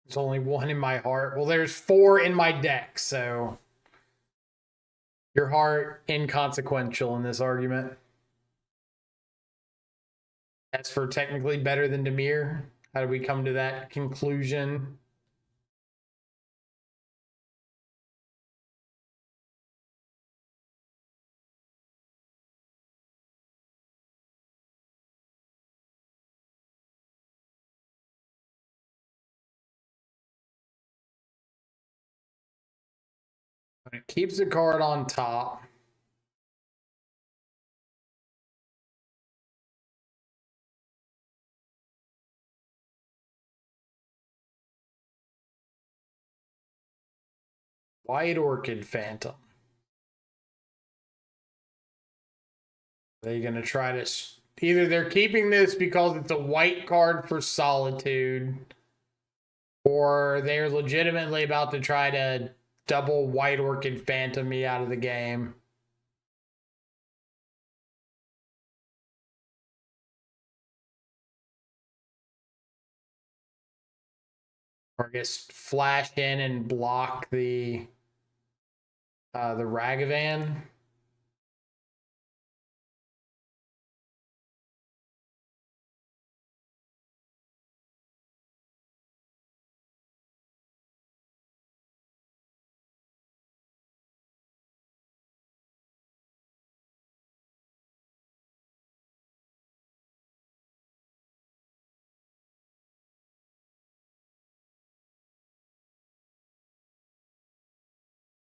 There's only one in my heart. Well, there's 4 in my deck, so your heart inconsequential in this argument. As for technically better than Dimir, how do we come to that conclusion? It keeps the card on top. White Orchid Phantom. They're going to try to... Either they're keeping this because it's a white card for Solitude, or they're legitimately about to try to double White Orchid Phantom me out of the game. Or I guess flash in and block the Ragavan.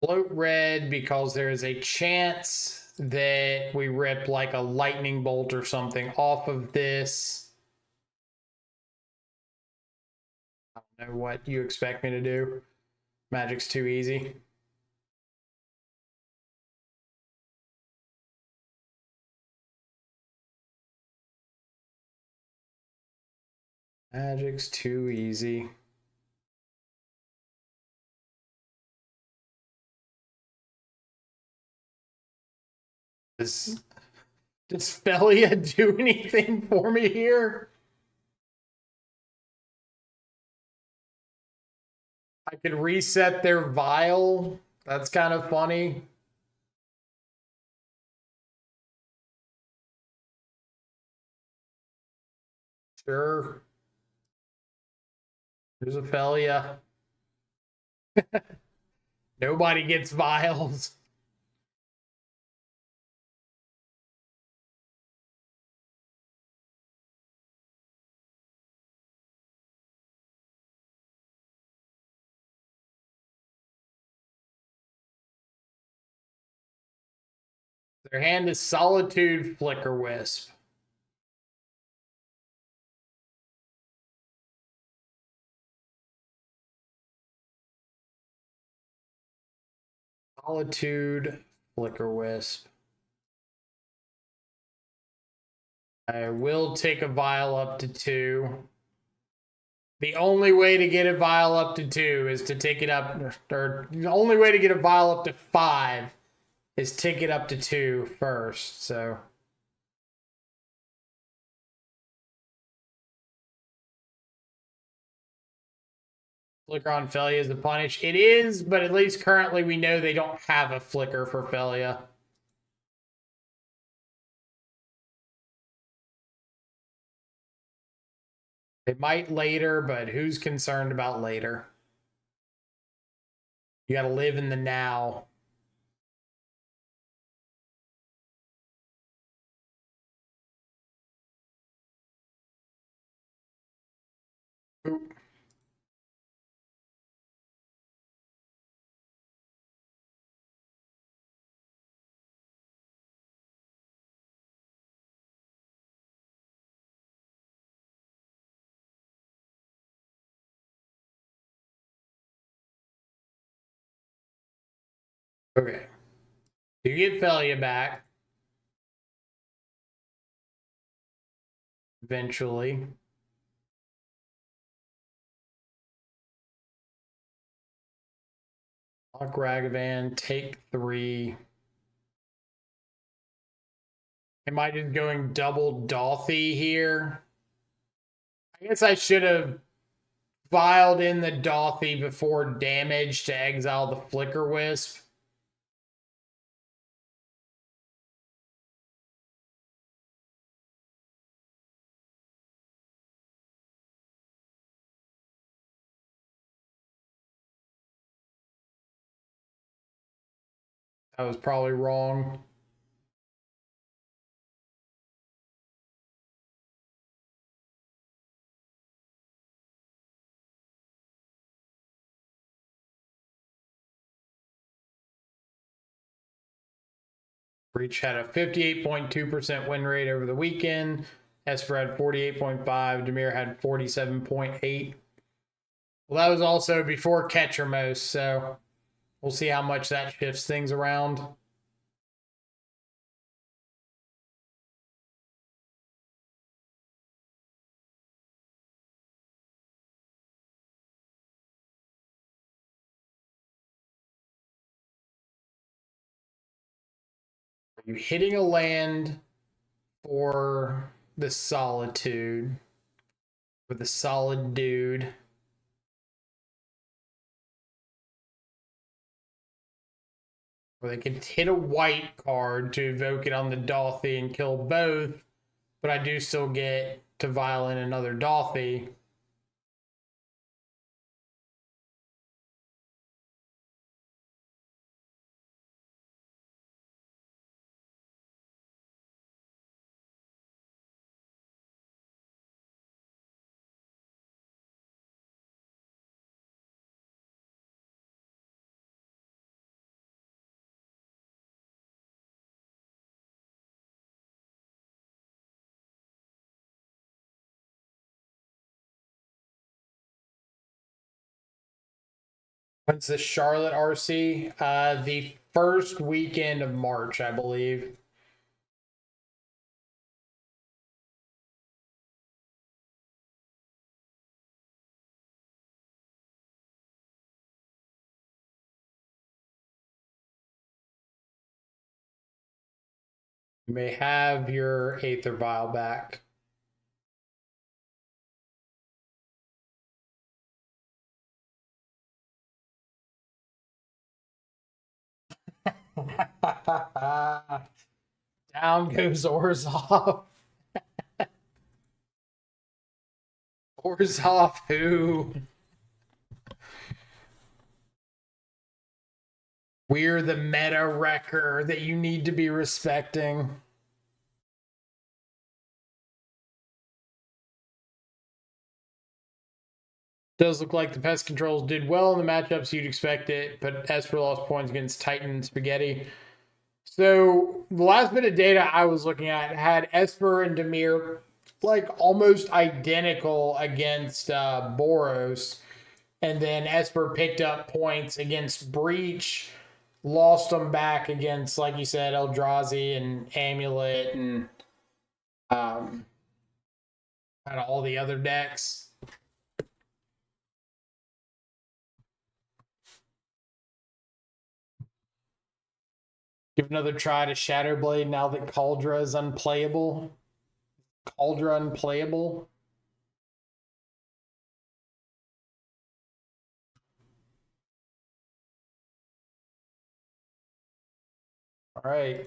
Float red because there is a chance that we rip like a lightning bolt or something off of this. I don't know what you expect me to do. Magic's too easy. Magic's too easy. Does Felia do anything for me here? I could reset their vial. That's kind of funny. Sure. There's a Felia. Nobody gets vials. Their hand is Solitude Flicker Wisp. Solitude Flicker Wisp. I will take a vial up to 2. The only way to get a vial up to 2 is to take it up, or the only way to get a vial up to 5 is take it up to 2 first. So flicker on Felia is the punish. It is, but at least currently we know they don't have a flicker for Felia. They might later, but who's concerned about later? You got to live in the now. Oop. Okay. You get Felia back. Eventually. Lock Ragavan, take 3. Am I just going double Dolthy here? I guess I should have vialed in the Dolthy before damage to exile the Flicker Wisp. I was probably wrong. Breach had a 58.2% win rate over the weekend. Esper had 48.5. Demir had 47.8. Well, that was also before Ketchermos, so we'll see how much that shifts things around. Are you hitting a land for the Solitude? For the solid dude? Or they could hit a white card to evoke it on the Dolthy and kill both, but I do still get to vial in another Dolthy. When's the Charlotte RC? The first weekend of March, I believe. You may have your Aether Vial back. Down goes Orzhov. Orzhov who? We're the meta wrecker that you need to be respecting. Does look like the pest controls did well in the matchups you'd expect it, but Esper lost points against Titan and Spaghetti. So the last bit of data I was looking at had Esper and Demir like almost identical against Boros, and then Esper picked up points against Breach, lost them back against, like you said, Eldrazi and Amulet and kind of all the other decks. Give another try to Shadowblade now that Cauldra is unplayable. Cauldra unplayable. All right.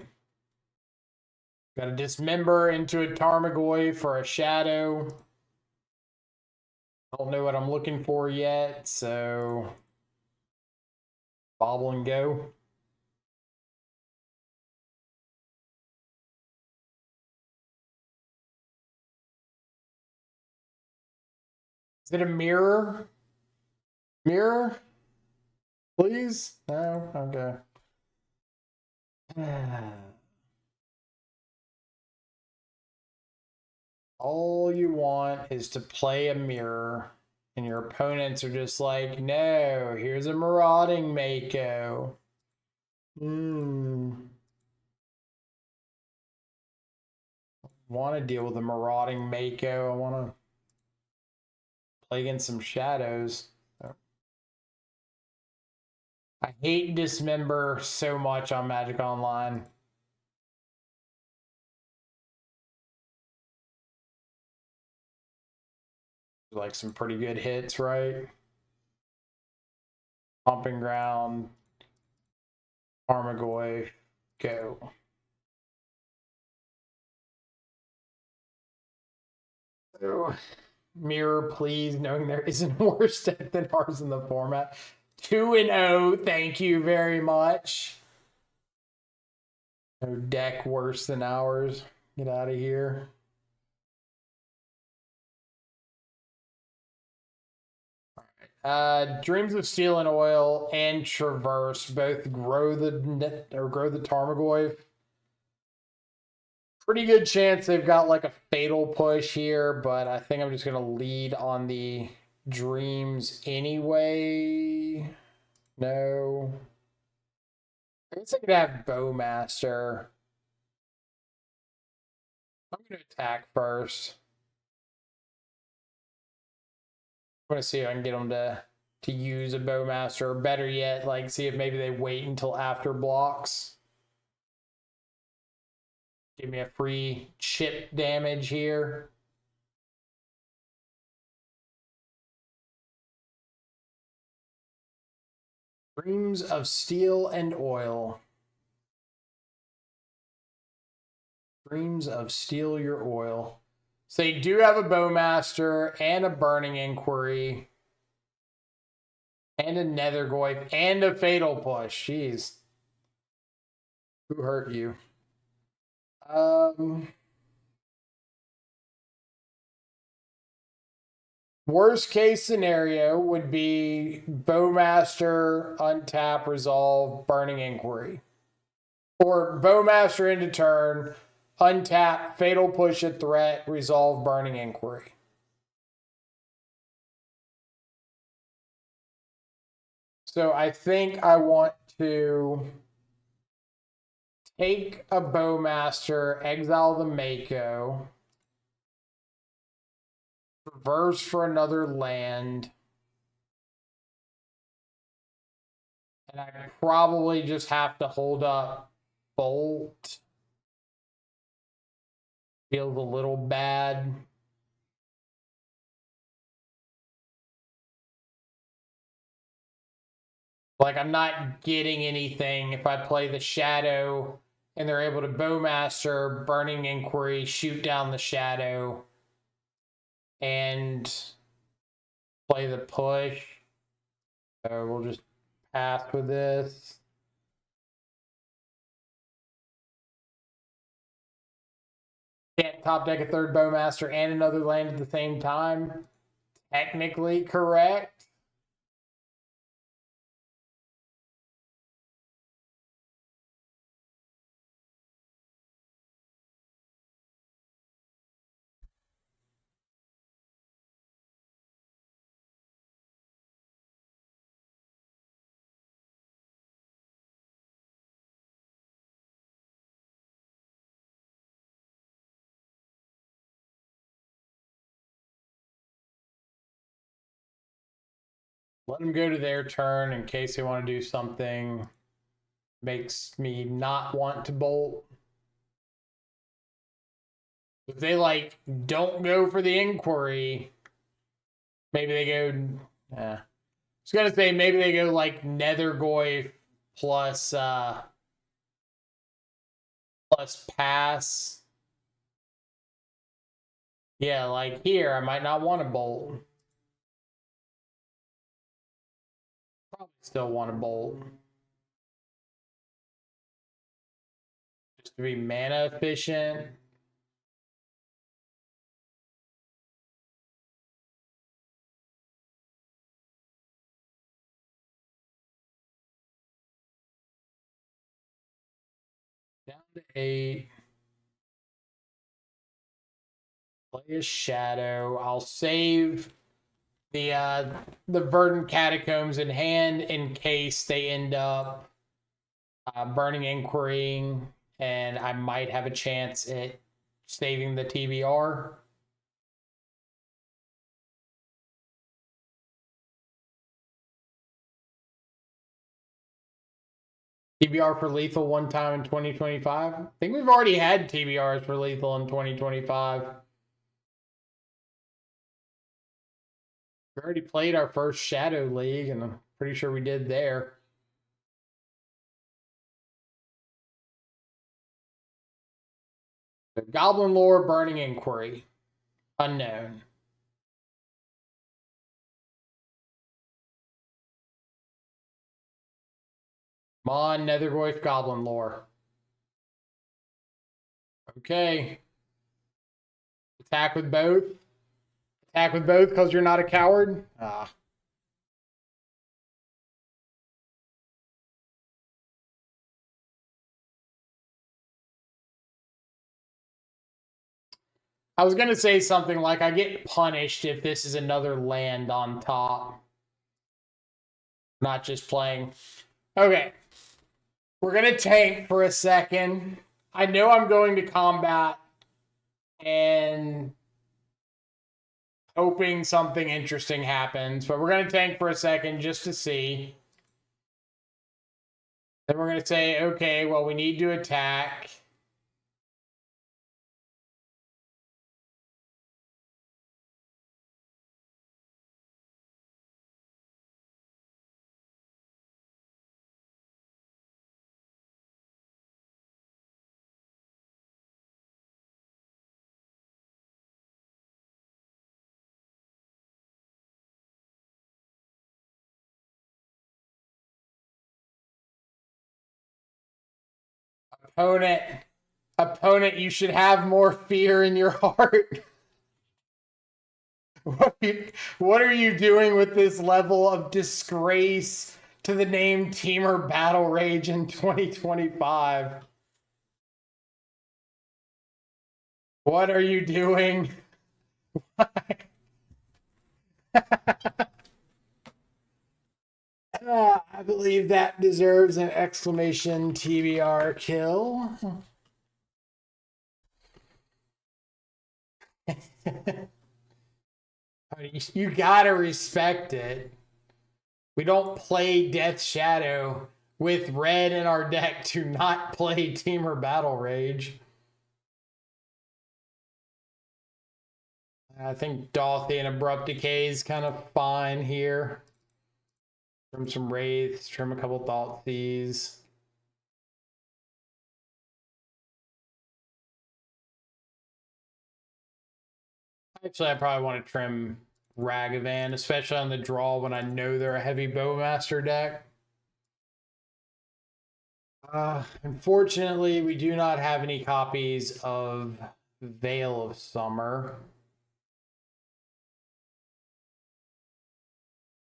Got to dismember into a Tarmogoyf for a Shadow. Don't know what I'm looking for yet, so bobble and go. Is it a mirror? Mirror? Please? No? Okay. All you want is to play a mirror, and your opponents are just like, no, here's a marauding Mako. Want to deal with a marauding Mako. I want to play against some shadows. I hate Dismember so much on Magic Online. Like some pretty good hits, right? Pumping Ground, Tarmogoyf, go. Oh, mirror, please, knowing there isn't a worse deck than ours in the format. 2-0, thank you very much. No deck worse than ours. Get out of here. Dreams of Steel and Oil and Traverse both grow the Tarmogoyf. Pretty good chance they've got like a fatal push here, but I think I'm just gonna lead on the Dreams anyway. No. I guess I could have Bowmaster. I'm gonna attack first. I'm gonna see if I can get them to use a Bowmaster, or better yet, like see if maybe they wait until after blocks. Give me a free chip damage here. Dreams of Steel and Oil. Dreams of Steel your oil. So you do have a Bowmaster and a Burning Inquiry and a Nethergoyf and a Fatal Push. Jeez. Who hurt you? Worst case scenario would be Bowmaster, untap, resolve, Burning Inquiry. Or Bowmaster into turn, untap, Fatal Push a threat, resolve, Burning Inquiry. So I think I want to take a Bowmaster, exile the Mako, reverse for another land, and I probably just have to hold up Bolt. Feels a little bad. Like, I'm not getting anything if I play the Shadow and they're able to Bowmaster, Burning Inquiry, shoot down the Shadow, and play the push. So we'll just pass with this. Can't top deck a third Bowmaster and another land at the same time. Technically correct. Let them go to their turn in case they want to do something makes me not want to bolt. If they like don't go for the inquiry, maybe they go. I was gonna say maybe they go like Nethergoy plus plus pass. Yeah, like here I might not want to bolt. Probably still want to bolt. Just to be mana efficient. Down to 8. Play a Shadow. I'll save the Verdant Catacombs in hand in case they end up Burning Inquiry, and I might have a chance at saving the TBR. TBR for lethal one time in 2025. I think we've already had TBRs for lethal in 2025. We already played our first Shadow League, and I'm pretty sure we did there. The Goblin Lore, Burning Inquiry. Unknown. Come on, Nethergoyf Goblin Lore. Okay. Attack with both. Attack with both because you're not a coward. Ah. I was going to say something like I get punished if this is another land on top. Not just playing. Okay. We're going to tank for a second. I know I'm going to combat and hoping something interesting happens, but we're going to tank for a second just to see. Then we're going to say, okay, well, we need to attack. Opponent, you should have more fear in your heart. What are you doing with this level of disgrace to the name Teamer Battle Rage in 2025? What are you doing? I believe that deserves an exclamation TBR kill. You gotta respect it. We don't play Death Shadow with red in our deck to not play Teamer Battle Rage. I think Dolthy and Abrupt Decay is kind of fine here. Trim some Wraiths, trim a couple Thoughtseize. Actually, I probably want to trim Ragavan, especially on the draw when I know they're a heavy Bowmaster deck. Unfortunately, we do not have any copies of Veil of Summer.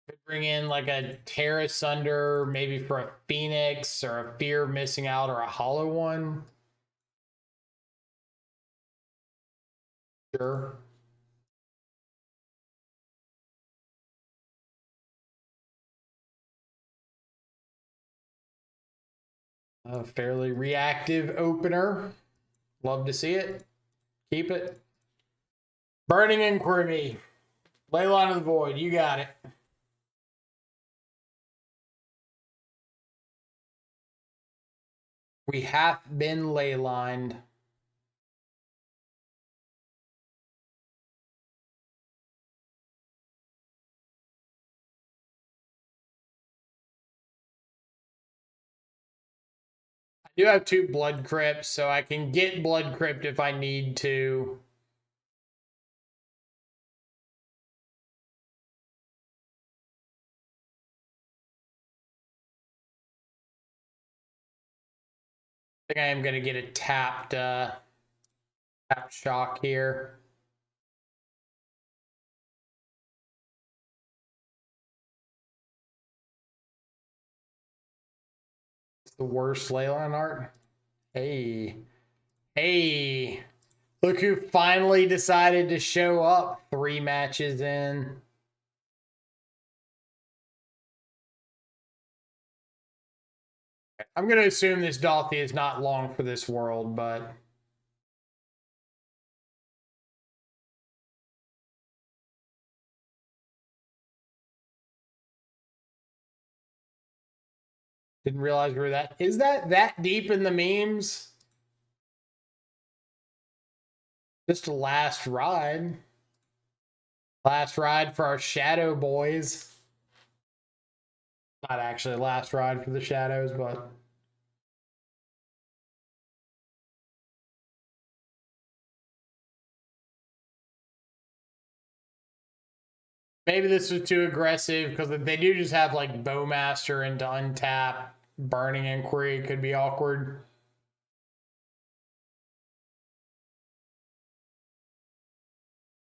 Could bring in like a Terra Sunder, maybe for a Phoenix or a Fear of Missing Out or a Hollow one. Sure. A fairly reactive opener. Love to see it. Keep it. Burning Inquiry. Leyline of the Void. You got it. We have been leylined. I do have 2 Blood Crypts, so I can get Blood Crypt if I need to. I think I am going to get a tapped shock here. It's the worst leyline art. Hey. Hey. Look who finally decided to show up 3 matches in. I'm going to assume this Dolthy is not long for this world, but... Didn't realize we were that... Is that deep in the memes? Just a last ride. Last ride for our Shadow boys. Not actually last ride for the Shadows, but... Maybe this was too aggressive, because they do just have, like, Bowmaster into untap. Burning Inquiry could be awkward.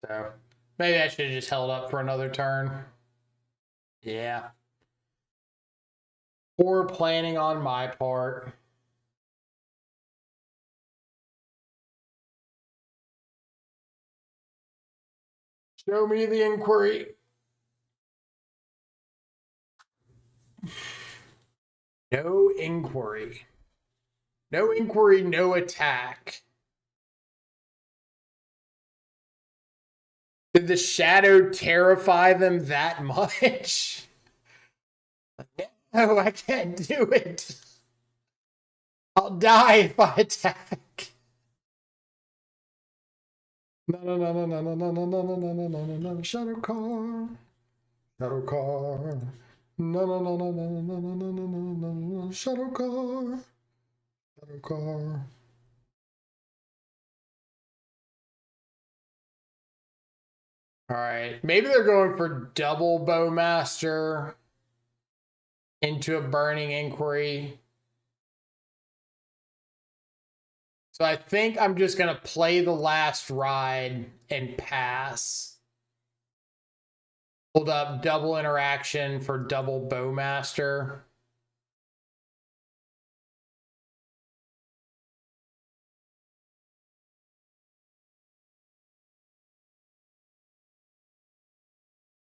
So, maybe I should have just held up for another turn. Yeah. Poor planning on my part. Show me the Inquiry. No Inquiry. No Inquiry, no attack. Did the Shadow terrify them that much? No, I can't do it. I'll die if I attack. No, no, no, no, no, no, no, no, no, no, no, no, no, no, no, Shadow Car. Shadow Car. No, no, no, no, no, no, no, no, no, no, no, no, Shadow Car. Shadow Car. All right, maybe they're going for double Bowmaster into a Burning Inquiry. So I think I'm just going to play the last ride and pass. Hold up double interaction for double Bowmaster.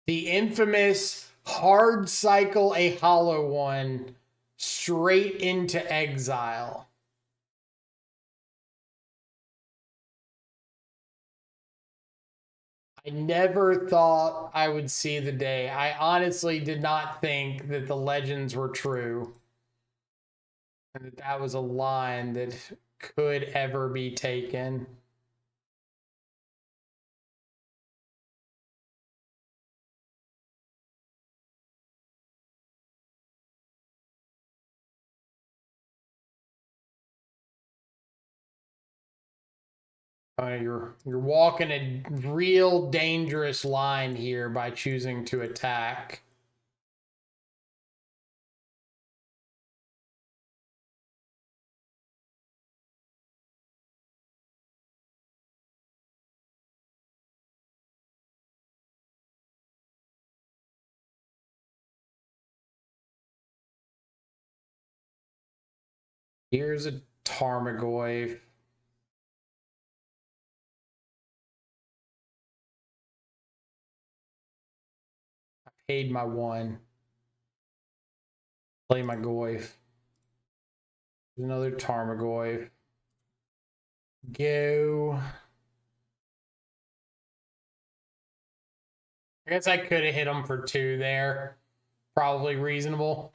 The infamous Hard cycle a hollow one straight into exile. I never thought I would see the day. I honestly did not think that the legends were true. And that that was a line that could ever be taken. You're walking a real dangerous line here by choosing to attack. Here's a Tarmogoyf. I paid my one. Play my Goyf. Another Tarmogoyf. Go. I guess I could have hit him for 2 there. Probably reasonable.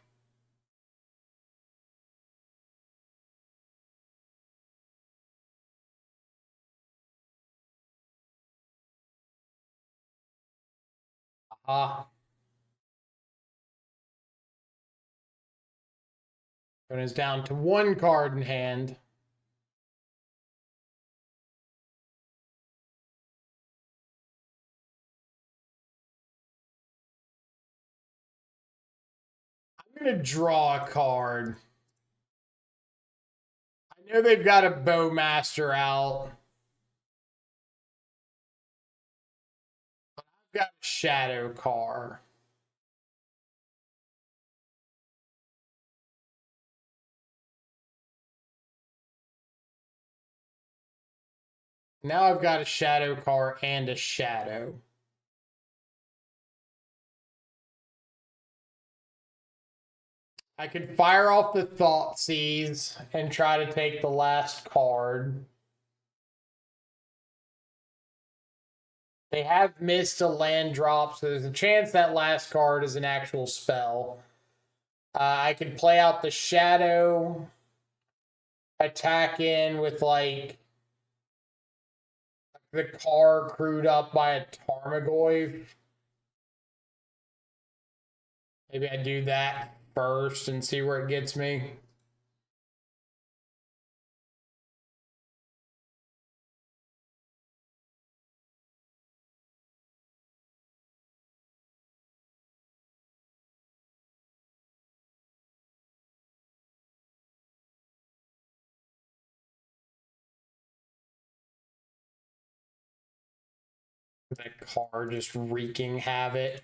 And it's down to 1 card in hand. I'm going to draw a card. I know they've got a Bowmaster out. I've got a Shadow Car. Now I've got a Shadow Car and a Shadow. I could fire off the Thoughtseize and try to take the last card. They have missed a land drop, so there's a chance that last card is an actual spell. I could play out the Shadow, attack in with like the car crewed up by a Tarmogoyf. Maybe I do that first and see where it gets me. That car just wreaking havoc.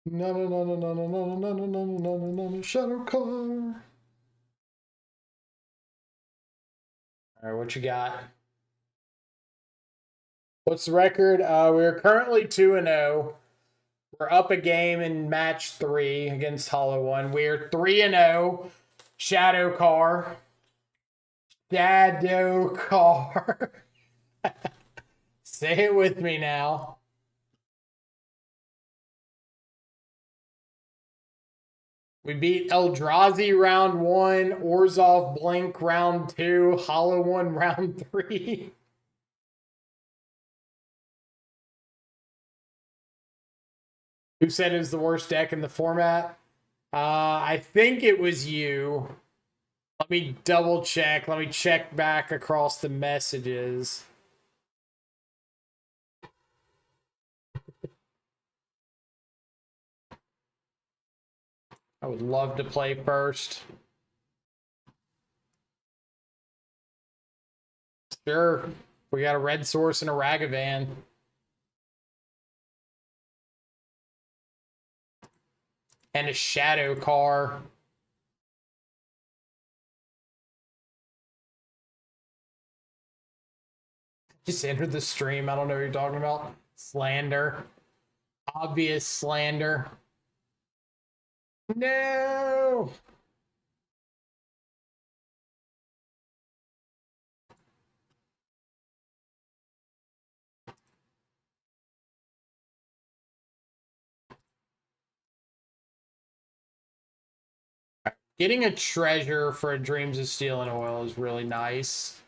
No, no, no, no, no, no, no, no, no, no, no, no, no, Shadow Car. All right, what you got? What's the record? We're currently 2-0. We're up a game in match 3 against Hollow One. We're 3-0. Shadow Car. Shadow Car. Say it with me now. We beat Eldrazi round 1, Orzhov Blink round 2, Hollow One round 3. Who said it was the worst deck in the format? I think it was you. Let me double check. Let me check back across the messages. I would love to play first. Sure. We got a red source and a Ragavan. And a Shadow Car. Just entered the stream. I don't know what you're talking about. Slander. Obvious slander. No! Getting a treasure for a Dreams of Steel and Oil is really nice.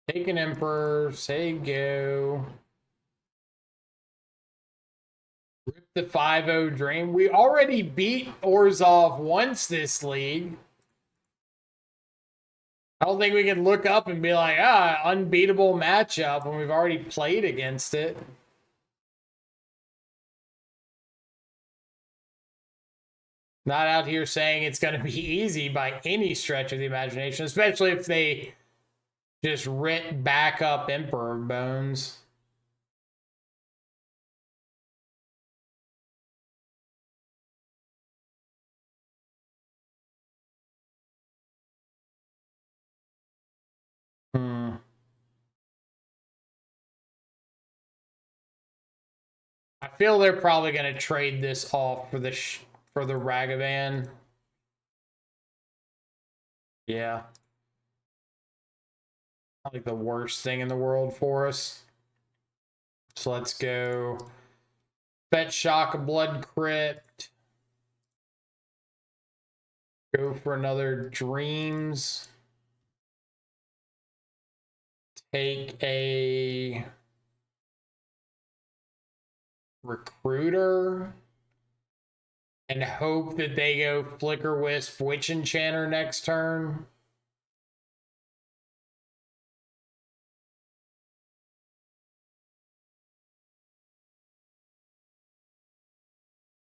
Take an Emperor, say go. Rip the 5-0 Dream. We already beat Orzhov once this league. I don't think we can look up and be like, unbeatable matchup when we've already played against it. Not out here saying it's going to be easy by any stretch of the imagination, especially if they just rip back up Emperor Bones. I feel they're probably going to trade this off for the Ragavan. Yeah. Not like the worst thing in the world for us. So let's go. Fetch Shock, a Blood Crypt. Go for another Dreams. Take a Recruiter. And hope that they go Flicker Wisp, Witch Enchanter next turn.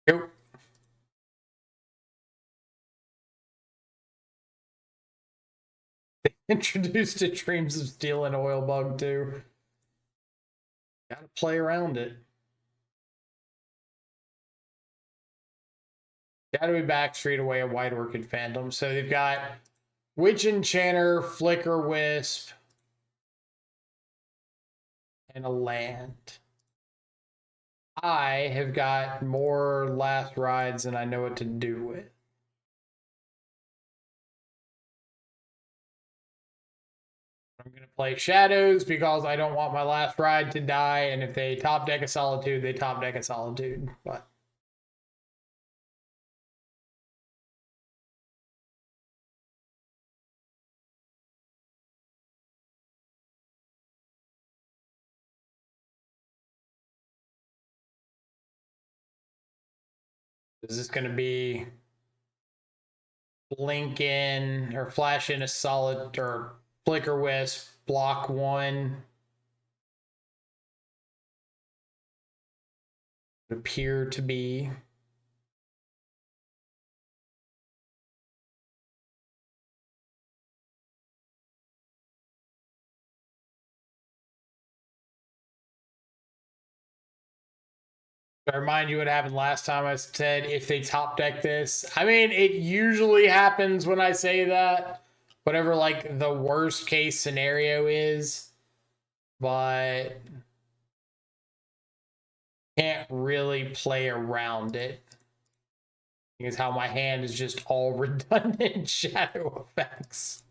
Nope. They introduced a Dreams of Steel and Oil bug too. Gotta play around it. Gotta be Backstreet away a White Orchid Phantom. So they've got Witch Enchanter, Flicker Wisp, and a land. I have got more last rides than I know what to do with. I'm going to play Shadows because I don't want my last ride to die. And if they top deck a Solitude, they top deck a Solitude. But is this going to be blink in or flash in a solid or Flicker Wisp, block one? It appear to be. I remind you what happened last time. I said if they top deck this. I mean, it usually happens when I say that. Whatever, like, the worst case scenario is. But can't really play around it. Because how my hand is just all redundant shadow effects.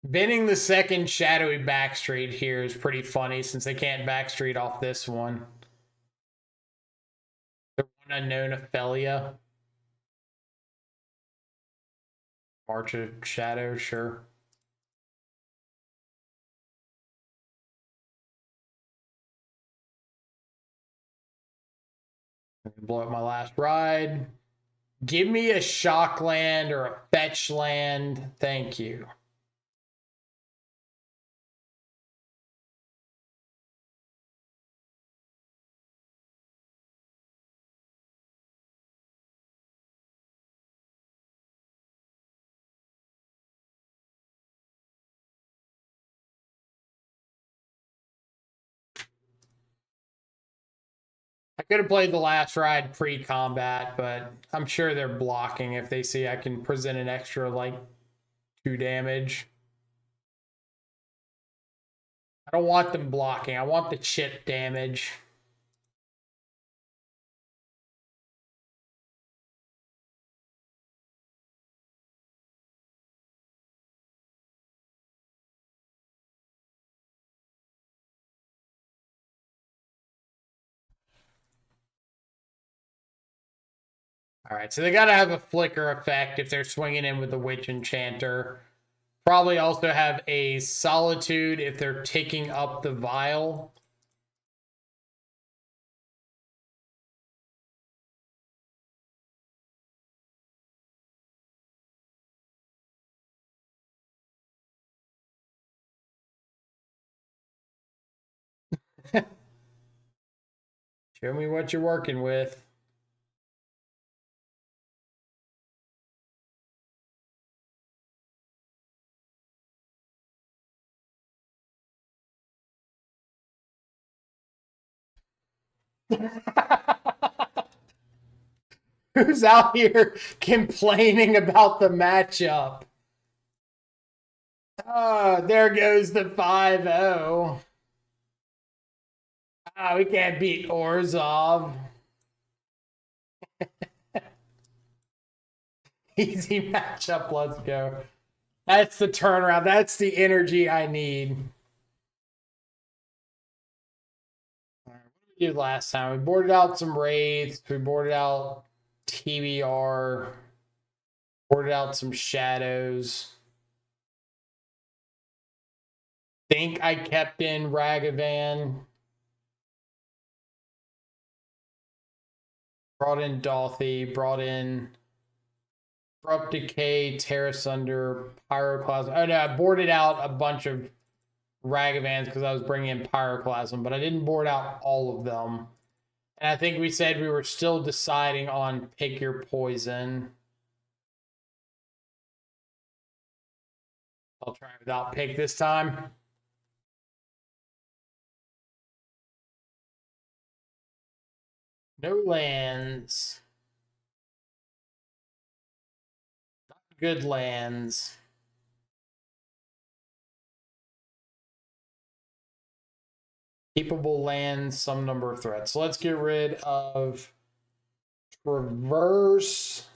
Binning the second shadowy backstreet here is pretty funny since they can't backstreet off this one. The one unknown Ophelia. March of Shadow, sure. Blow up my last ride. Give me a shock land or a fetch land. Thank you. I could have played the last ride pre-combat, but I'm sure they're blocking if they see I can present an extra, like, 2 damage. I don't want them blocking. I want the chip damage. All right, so they got to have a flicker effect if they're swinging in with the Witch Enchanter. Probably also have a Solitude if they're ticking up the vial. Show me what you're working with. Who's out here complaining about the matchup? Oh, there goes the 5-0. Oh, we can't beat Orzhov. Easy matchup, let's go. That's the turnaround. That's the energy I need. All right, what did we do last time? We boarded out some Wraiths. We boarded out TBR. Boarded out some Shadows. Think I kept in Ragavan. Brought in Dolthy. Brought in Abrupt Decay, Terra Sunder, Pyroclasm. Oh no, I boarded out a bunch of Ragavans because I was bringing in Pyroclasm, but I didn't board out all of them. And I think we said we were still deciding on pick your poison. I'll try without pick this time. No lands. Not good lands. Capable lands, some number of threats. So let's get rid of Traverse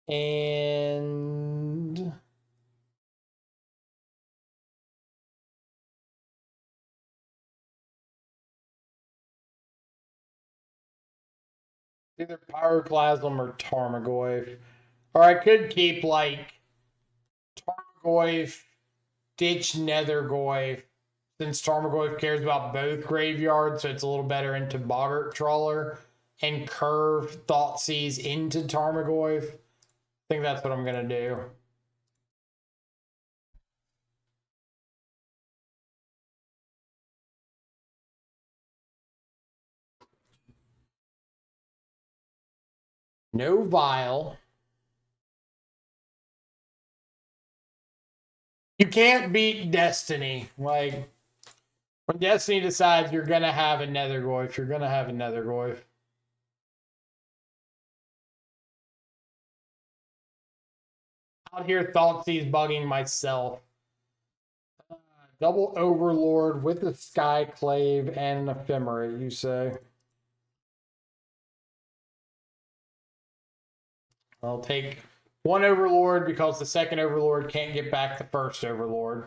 and either Pyroclasm or Tarmogoyf. Or I could keep like Tarmogoyf, ditch Nethergoyf, since Tarmogoyf cares about both graveyards, so it's a little better into Boggart Trawler, and curve Thoughtseize into Tarmogoyf. I think that's what I'm going to do. No Vial. You can't beat Destiny. Like, when Destiny decides you're going to have a Nethergoyf, you're going to have a Nethergoyf. Out here, Thoughtseize bugging myself. Double Overlord with a Skyclave and an Ephemera, you say? I'll take one Overlord because the second Overlord can't get back the first Overlord.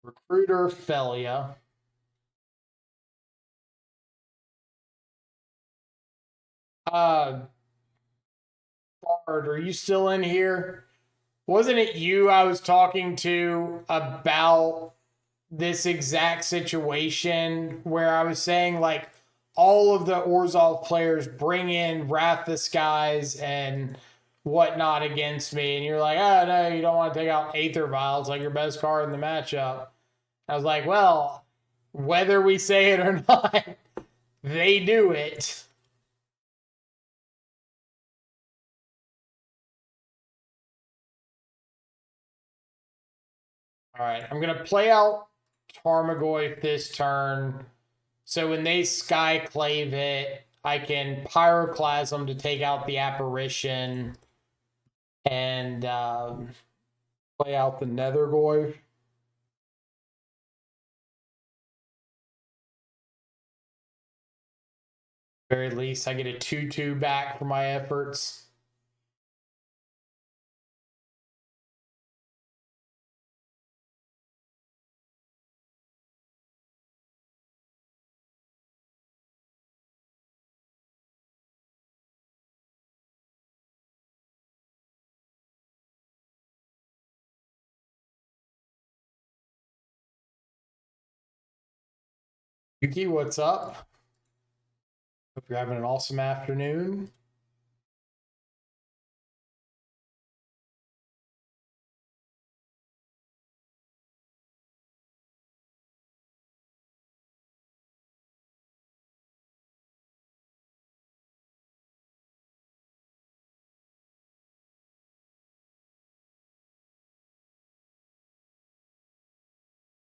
Recruiter Felia. Bard, are you still in here? Wasn't it you I was talking to about this exact situation where I was saying, like, all of the Orzhov players bring in Wrath the Skies and whatnot against me, and you're like, oh no, you don't want to take out Aether Vial. It's like your best card in the matchup. I was like, well, whether we say it or not, they do it. All right, I'm going to play out Tarmogoyf this turn. So when they Skyclave it, I can Pyroclasm to take out the Apparition and play out the Nethergoyf. Very least, I get a 2/2 back for my efforts. Yuki, what's up? Hope you're having an awesome afternoon.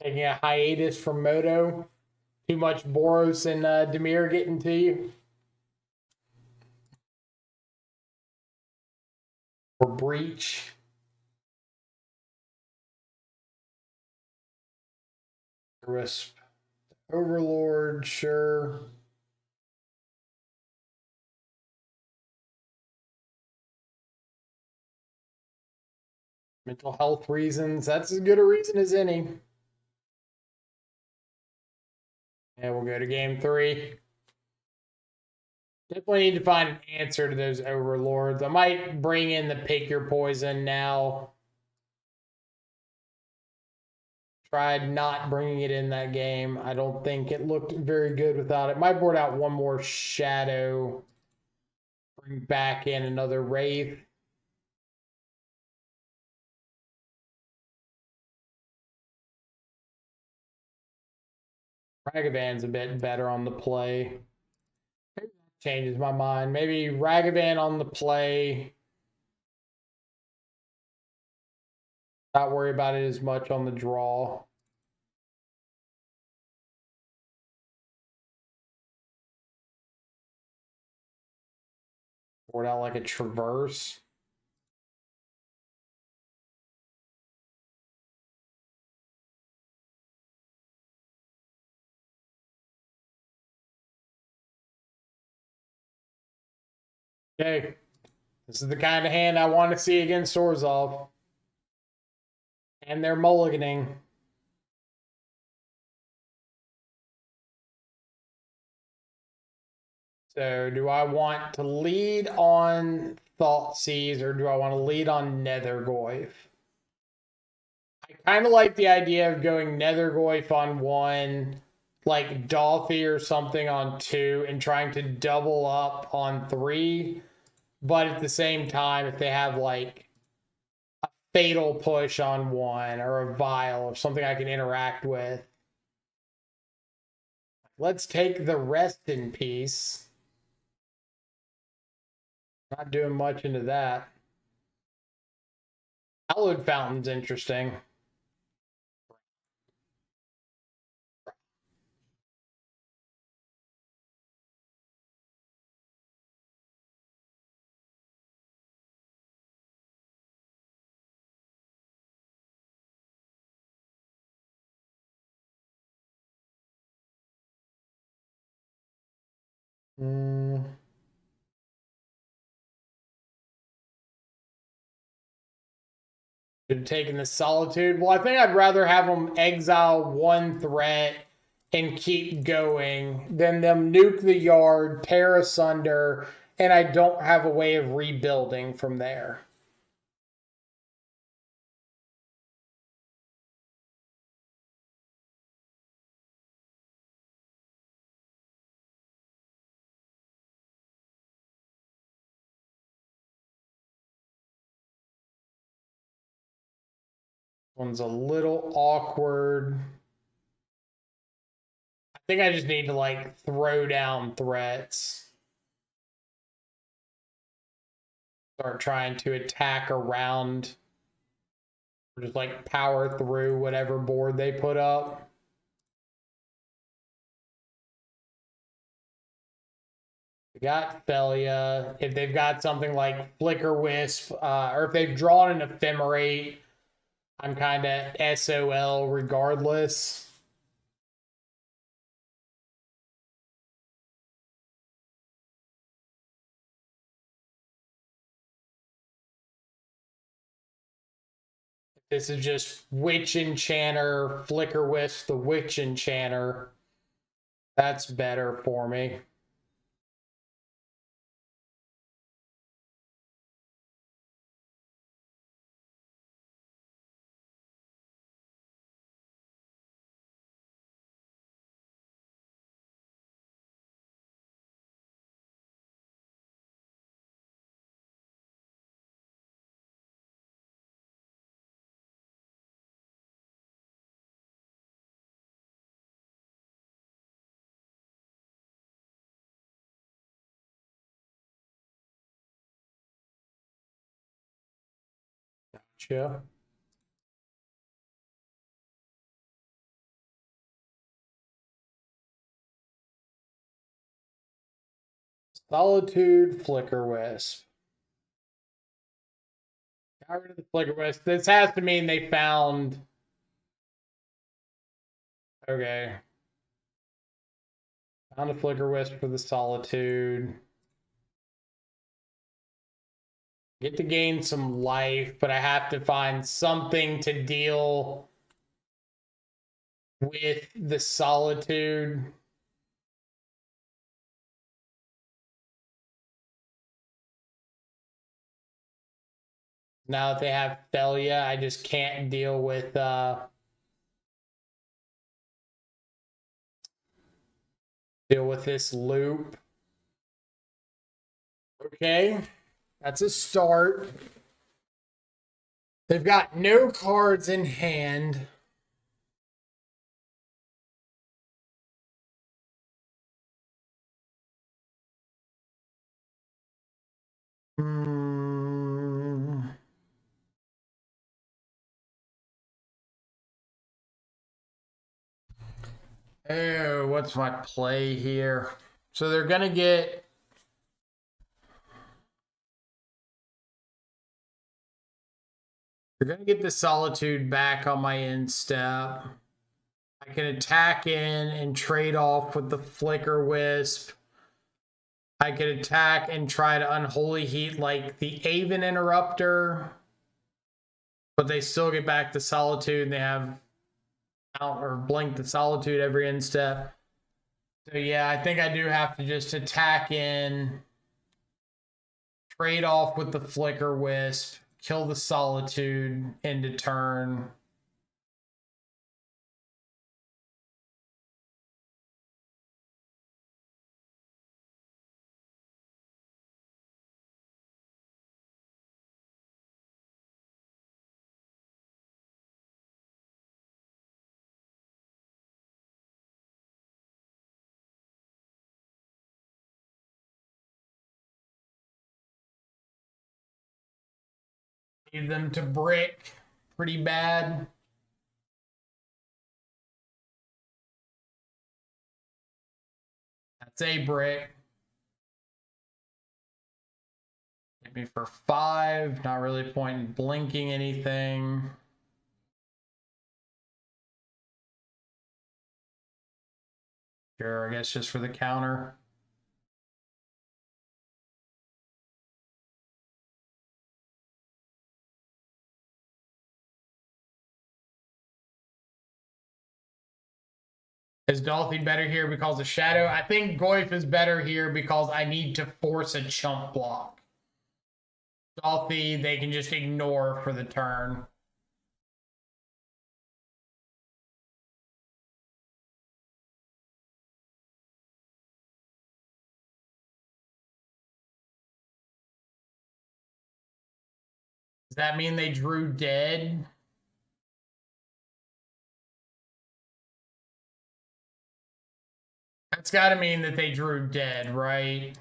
Taking a hiatus from Moto. Too much Boros and Demir getting to you? Or Breach? Crisp. Overlord, sure. Mental health reasons. That's as good a reason as any. And we'll go to game 3. Definitely need to find an answer to those overlords. I might bring in the pick your poison now. Tried not bringing it in that game. I don't think it looked very good without it. Might board out one more shadow. Bring back in another Wraith. Ragavan's a bit better on the play. Changes my mind. Maybe Ragavan on the play. Not worry about it as much on the draw. Board out like a Traverse. Okay. This is the kind of hand I want to see against Orzhov. And they're mulliganing. So do I want to lead on Thoughtseize or do I want to lead on Nethergoyf? I kind of like the idea of going Nethergoyf on 1, like Dolphy or something on 2, and trying to double up on 3. But at the same time, if they have like a Fatal Push on 1 or a Vial or something I can interact with. Let's take the Rest in Peace. Not doing much into that. Hallowed Fountain's interesting. Taking the Solitude. Well, I think I'd rather have them exile 1 threat and keep going than them nuke the yard, tear asunder, and I don't have a way of rebuilding from there. One's a little awkward. I think I just need to like throw down threats. Start trying to attack around Just like power through whatever board they put up. We got Thalia. If they've got something like Flicker Wisp, or if they've drawn an Ephemerate, I'm kind of SOL regardless. This is just Witch Enchanter, Flicker Wisp, the Witch Enchanter. That's better for me. Gotcha. Solitude, Flicker Wisp. Got rid of the Flicker Wisp. This has to mean they found... Okay. Found a Flicker Wisp for the Solitude. Get to gain some life, but I have to find something to deal with the Solitude. Now that they have Thalia, I just can't deal with this loop. Okay, that's a start. They've got no cards in hand. Oh, what's my play here? So they're going to get... They're going to get the Solitude back on my end step. I can attack in and trade off with the Flicker Wisp. I could attack and try to Unholy Heat like the Aven Interrupter. But they still get back the Solitude and they have out or blink the Solitude every end step. So yeah, I think I do have to just attack in, trade off with the Flicker Wisp, kill the Solitude into turn. Need them to brick pretty bad. That's a brick. Hit me for 5. Not really point in blinking anything. Sure, I guess just for the counter. Is Dolphy better here because of Shadow? I think Goyf is better here because I need to force a chump block. Dolphy, they can just ignore for the turn. Does that mean they drew dead? That's got to mean that they drew dead, right?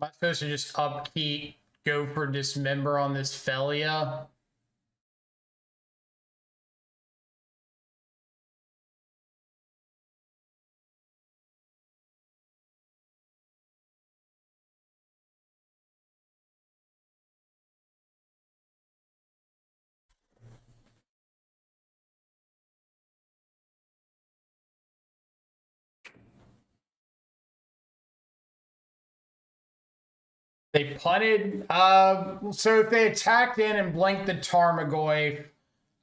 Am I supposed to just upkeep, go for Dismember on this Felia? They punted. So if they attacked in and blinked the Tarmogoyf,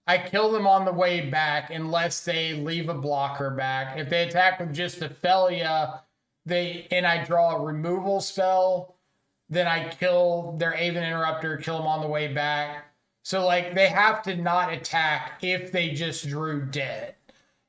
I kill them on the way back unless they leave a blocker back. If they attack with just the Felia, and I draw a removal spell, then I kill their Aven Interrupter, kill them on the way back. So like they have to not attack if they just drew dead.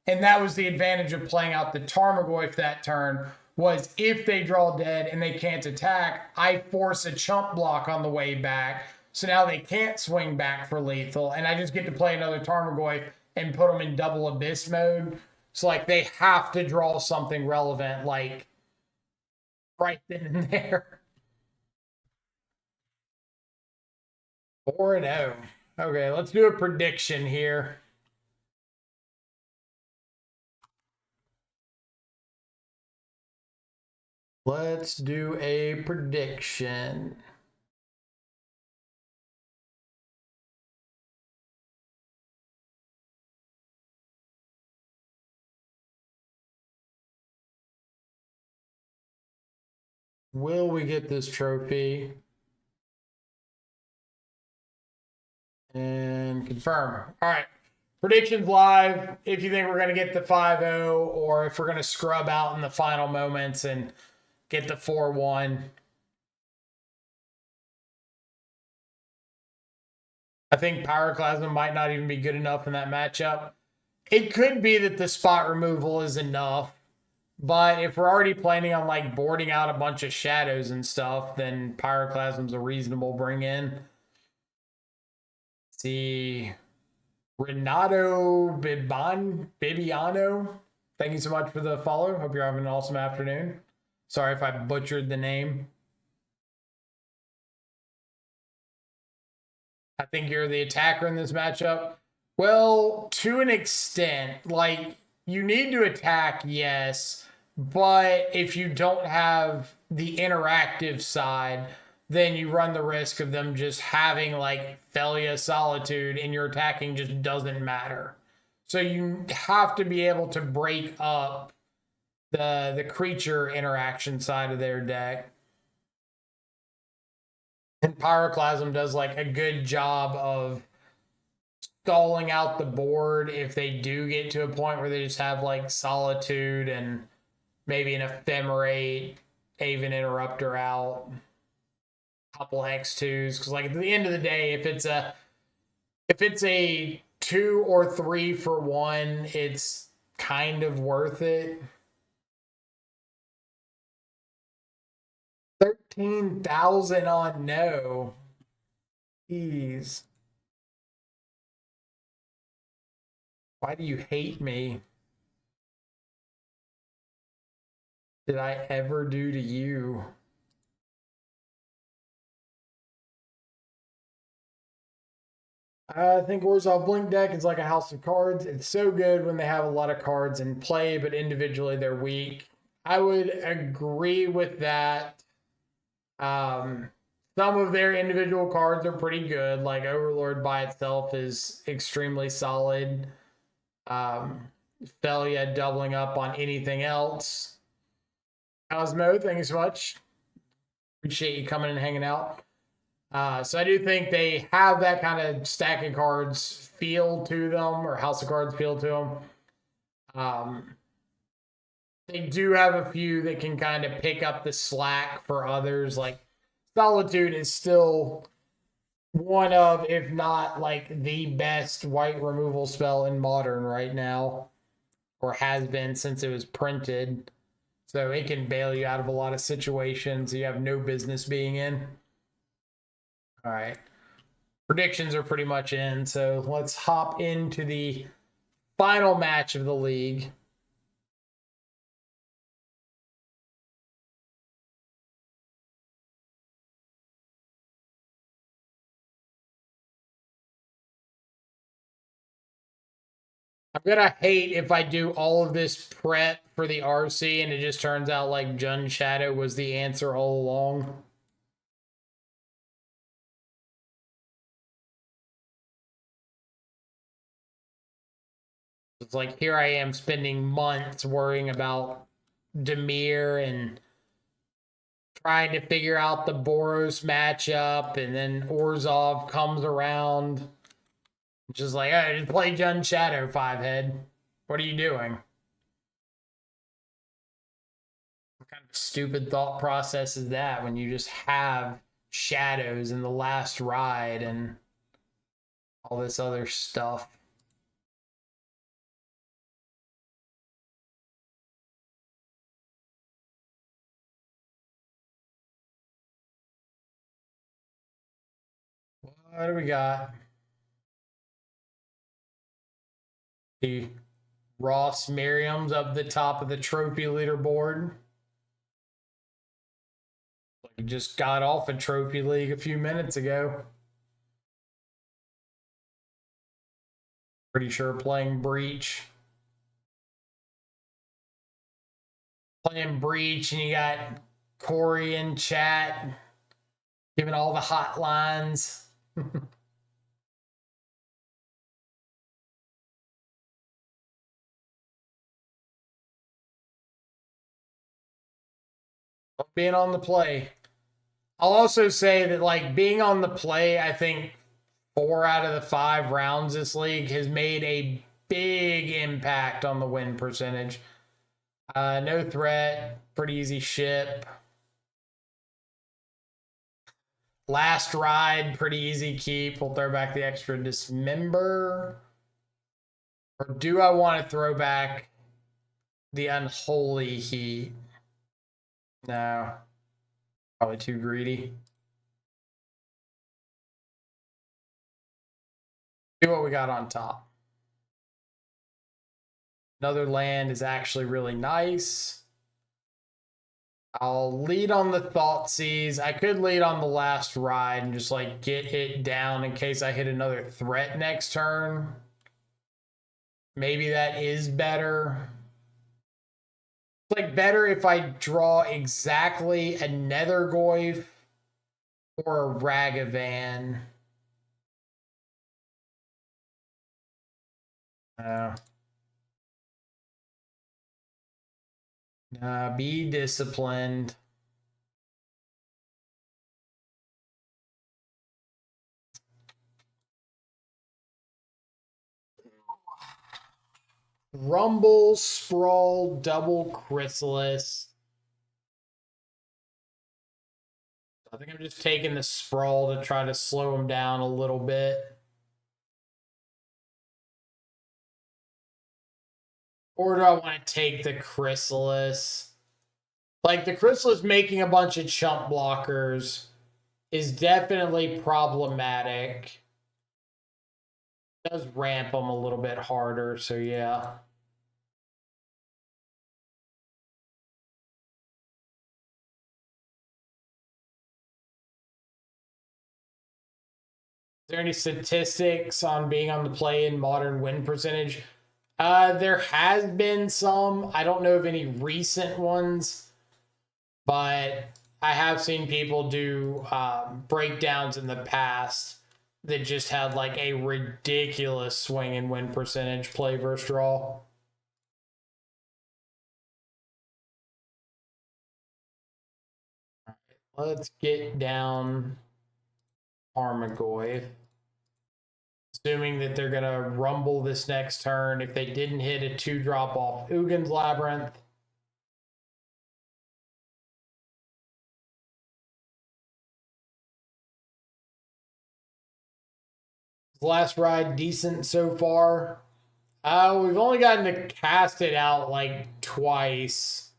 And that was the advantage of playing out the Tarmogoyf that turn, was if they draw dead and they can't attack, I force a chump block on the way back. So now they can't swing back for lethal, and I just get to play another Tarmogoyf and put them in double abyss mode. So like they have to draw something relevant, like right then and there. 4-0. Okay, let's do a prediction here. Let's do a prediction. Will we get this trophy? And confirm. All right. Predictions live. If you think we're going to get the 5-0 or if we're going to scrub out in the final moments and get the 4-1. I think Pyroclasm might not even be good enough in that matchup. It could be that the spot removal is enough, but if we're already planning on like boarding out a bunch of shadows and stuff, then Pyroclasm's a reasonable bring in. Let's see, Renato Bibiano, thank you so much for the follow. Hope you're having an awesome afternoon. Sorry if I butchered the name. I think you're the attacker in this matchup. Well, to an extent, like you need to attack, yes, but if you don't have the interactive side, then you run the risk of them just having like Felia Solitude and your attacking just doesn't matter. So you have to be able to break up the creature interaction side of their deck. And Pyroclasm does like a good job of stalling out the board if they do get to a point where they just have like Solitude and maybe an Ephemerate, Aven Interrupter out, couple X2s. Because like at the end of the day, if it's a 2 or 3 for 1, it's kind of worth it. 13,000 on no. Jeez. Why do you hate me? Did I ever do to you? I think Orzhov Blink deck is like a house of cards. It's so good when they have a lot of cards in play, but individually they're weak. I would agree with that. Some of their individual cards are pretty good. Like Overlord by itself is extremely solid. Felia doubling up on anything else. Cosmo, thank you so much. Appreciate you coming and hanging out. So I do think they have that kind of stack of cards feel to them, or house of cards feel to them. They do have a few that can kind of pick up the slack for others. Like Solitude is still one of, if not like the best white removal spell in Modern right now, or has been since it was printed. So it can bail you out of a lot of situations you have no business being in. All right. Predictions are pretty much in, so let's hop into the final match of the league. gonna hate if I do all of this prep for the RC and it just turns out like Jund Shadow was the answer all along. It's like here I am spending months worrying about Dimir and trying to figure out the Boros matchup, and then Orzhov comes around. Just like, hey, just play Jund Shadow, five head. What are you doing? What kind of stupid thought process is that when you just have shadows in the last ride and all this other stuff? What do we got? The Ross Merriam's up the top of the trophy leaderboard. He just got off a trophy league a few minutes ago. Pretty sure playing Breach. Playing Breach, and you got Corey in chat giving all the hotlines. Being on the play. I'll also say that, like, being on the play, I think 4 out of the 5 rounds this league has made a big impact on the win percentage. No threat, pretty easy ship. Last ride, pretty easy keep. We'll throw back the extra dismember. Or do I want to throw back the unholy heat? No. Probably too greedy. See what we got on top. Another land is actually really nice. I'll lead on the Thoughtseize. I could lead on the last ride and just like get it down in case I hit another threat next turn. Maybe that is better. It's like better if I draw exactly a Nethergoyf or a Ragavan. Be disciplined. Rumble, Sprawl, double Chrysalis. I think I'm just taking the Sprawl to try to slow him down a little bit. Or do I want to take the Chrysalis? Like, the Chrysalis making a bunch of chump blockers is definitely problematic. It does ramp them a little bit harder, so yeah. Is there any statistics on being on the play in modern win percentage? There has been some. I don't know of any recent ones, but I have seen people do breakdowns in the past that just had like a ridiculous swing in win percentage, play versus draw. Let's get down Armagoy. Assuming that they're going to rumble this next turn. If they didn't hit a 2-drop off Ugin's Labyrinth. Last ride, decent so far. We've only gotten to cast it out like twice.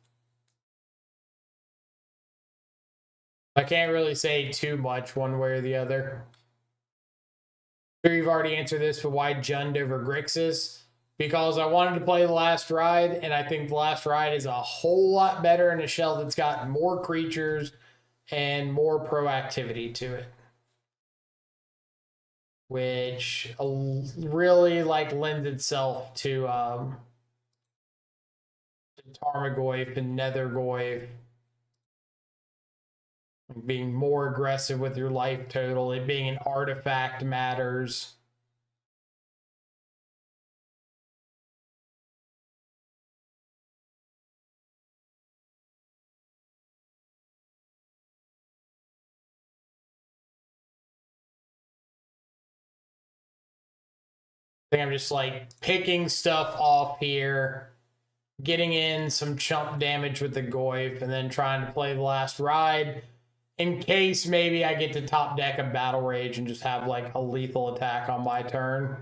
I can't really say too much one way or the other. Sure, you've already answered this, but why Jund over Grixis? Because I wanted to play the last ride, and I think the last ride is a whole lot better in a shell that's got more creatures and more proactivity to it. which really like lends itself to Tarmogoyf and Nethergoyf. Being more aggressive with your life total, it being an artifact matters. I think I'm just like picking stuff off here, getting in some chump damage with the Goyf, and then trying to play the last ride in case maybe I get to top deck a Battle Rage and just have like a lethal attack on my turn.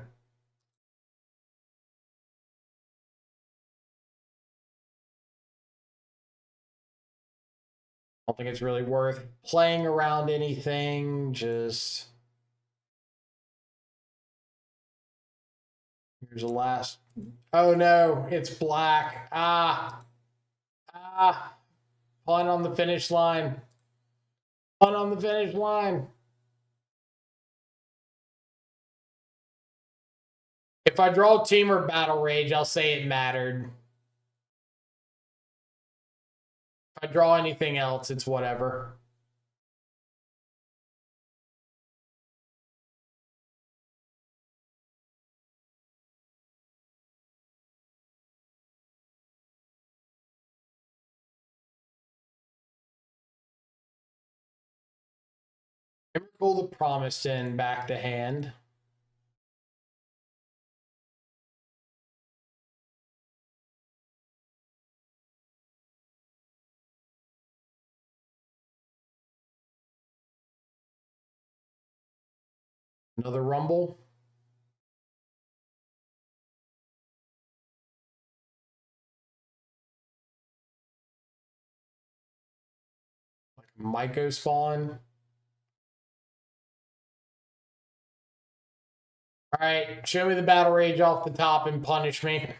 I don't think it's really worth playing around anything. Just here's the last. Oh no, it's black. Punt on the finish line. Punt on the finish line. If I draw Team or Battle Rage, I'll say it mattered. If I draw anything else, it's whatever. Pull the Promised in back to hand. Another Rumble. Like Myco spawn. All right, show me the Battle Rage off the top and punish me.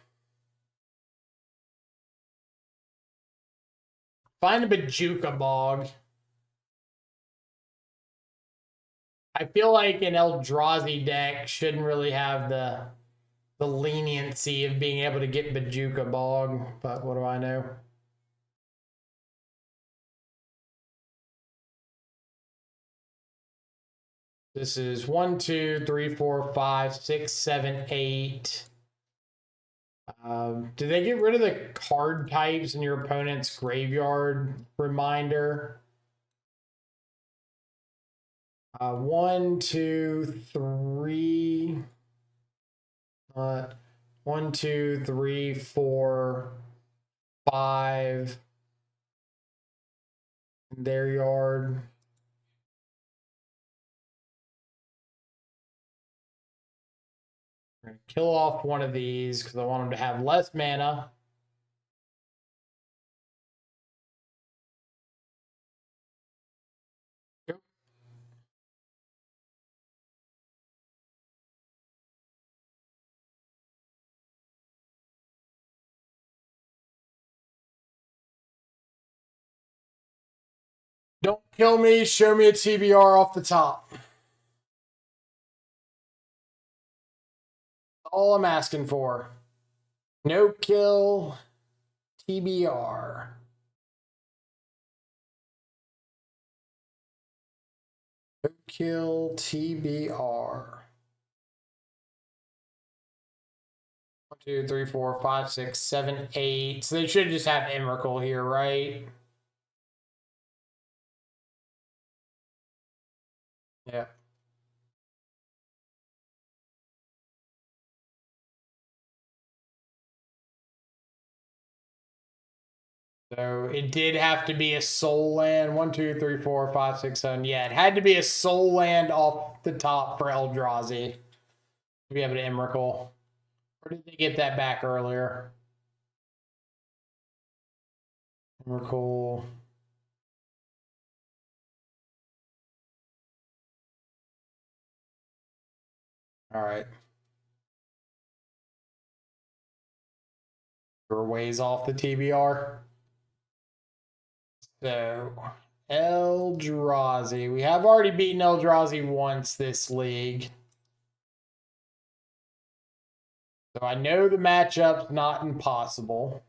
Find a Bajuka Bog. I feel like an Eldrazi deck shouldn't really have the leniency of being able to get Bajuka Bog, but what do I know? This is 1, 2, 3, 4, 5, 6, 7, 8. Do they get rid of the card types in your opponent's graveyard reminder? 1, 2, 3. 1, 2, 3, 4, 5. In their yard. I'm going to kill off one of these because I want them to have less mana. Yep. Don't kill me. Show me a TBR off the top. All I'm asking for. No kill TBR. No kill TBR. 1, 2, 3, 4, 5, 6, 7, 8. So they should just have Emrakul here, right? Yeah. So it did have to be a soul land. 1, 2, 3, 4, 5, 6, 7. Yeah, it had to be a soul land off the top for Eldrazi to be able to Emrakul. Or did they get that back earlier? Emrakul. All right. We're ways off the TBR. So, Eldrazi. We have already beaten Eldrazi once this league. So I know the matchup's not impossible.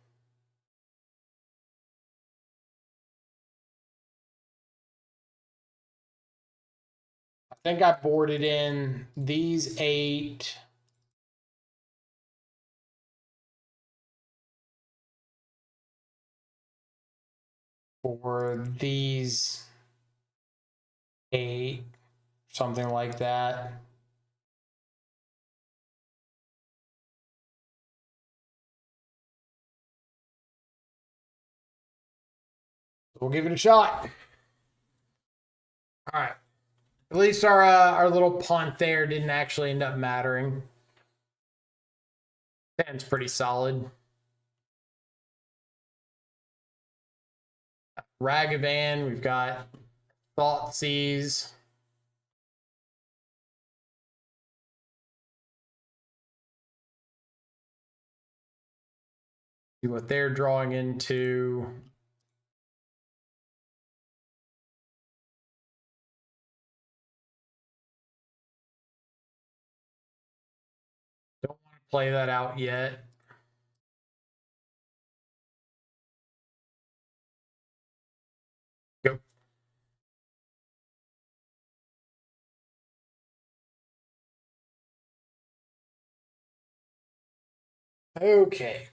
I think I boarded in these 8. For these 8, something like that. We'll give it a shot. All right. At least our little punt there didn't actually end up mattering. That's pretty solid. Ragavan, we've got Thoughtseize. See what they're drawing into. Don't want to play that out yet. Go. Okay.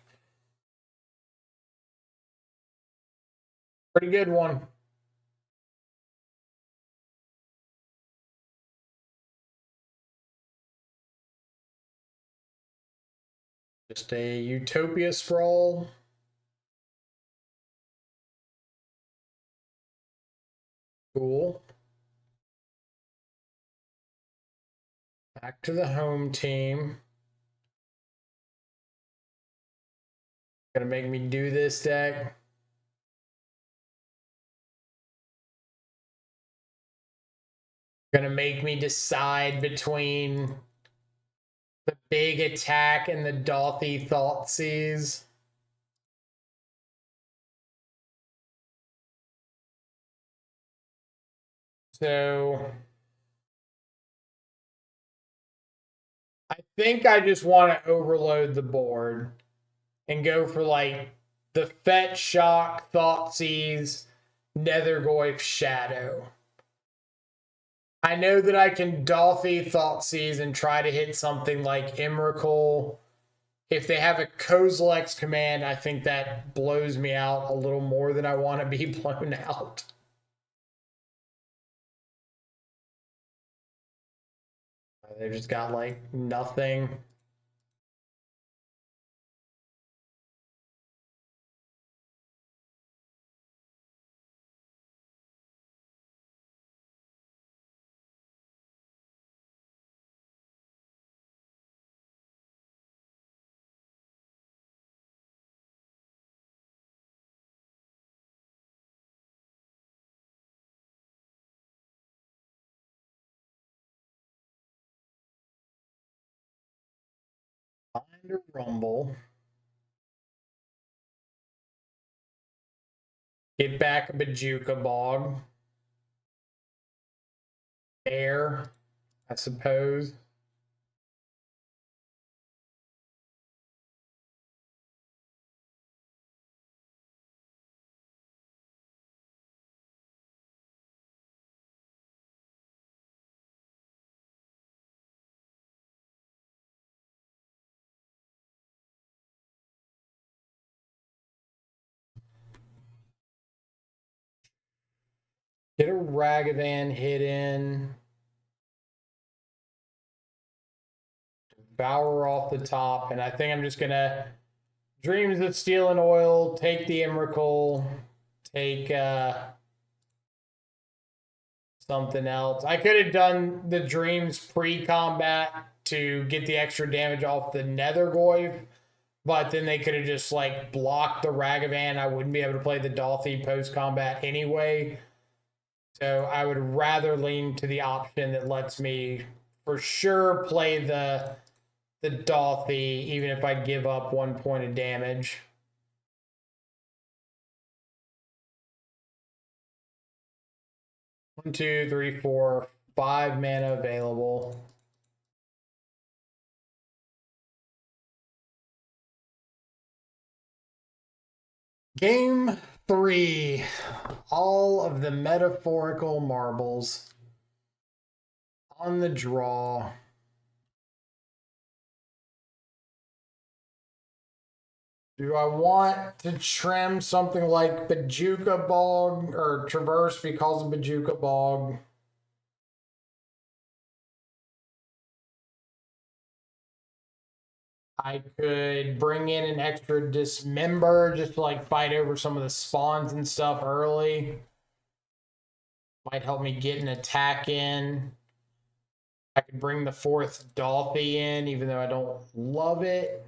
Pretty good one. Just a Utopia Sprawl. Cool. Back to the home team. Gonna make me do this deck. Gonna make me decide between the big attack and the Dolthy Thoughtseize. So I think I just want to overload the board and go for like the Fetch Shock, Thoughtseize, Nethergoyf Shadow. I know that I can Dolphy Thoughtseize and try to hit something like Emrakul. If they have a Kozilek's command, I think that blows me out a little more than I want to be blown out. They've just got like nothing. Find a Rumble. Get back a Bajuka Bog. Air, I suppose. Get a Ragavan hit in. Bower off the top. And I think I'm just going to Dreams of Steel and Oil, take the Emrakul, take something else. I could have done the Dreams pre-combat to get the extra damage off the Nethergoyf, but then they could have just like blocked the Ragavan. I wouldn't be able to play the Dolphy post-combat anyway. So I would rather lean to the option that lets me for sure play the Dolphy, even if I give up 1 point of damage. One, two, three, four, 5 mana available. Game 3. All of the metaphorical marbles on the draw. Do I want to trim something like Bajuka Bog or Traverse because of Bajuka Bog? I could bring in an extra Dismember just to like fight over some of the spawns and stuff early. Might help me get an attack in. I could bring the 4th Dolphy in, even though I don't love it.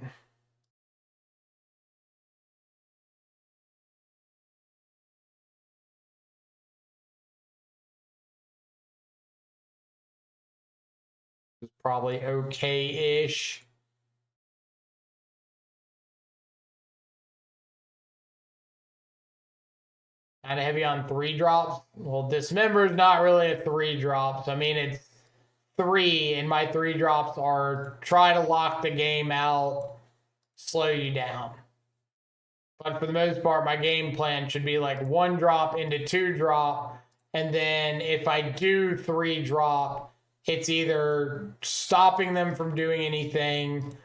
It's probably okay-ish. Kind of heavy on 3-drops. Well, Dismember is not really a 3-drop. I mean, it's 3, and my 3-drops are try to lock the game out, slow you down. But for the most part, my game plan should be like 1-drop into 2-drop. And then if I do 3-drop, it's either stopping them from doing anything,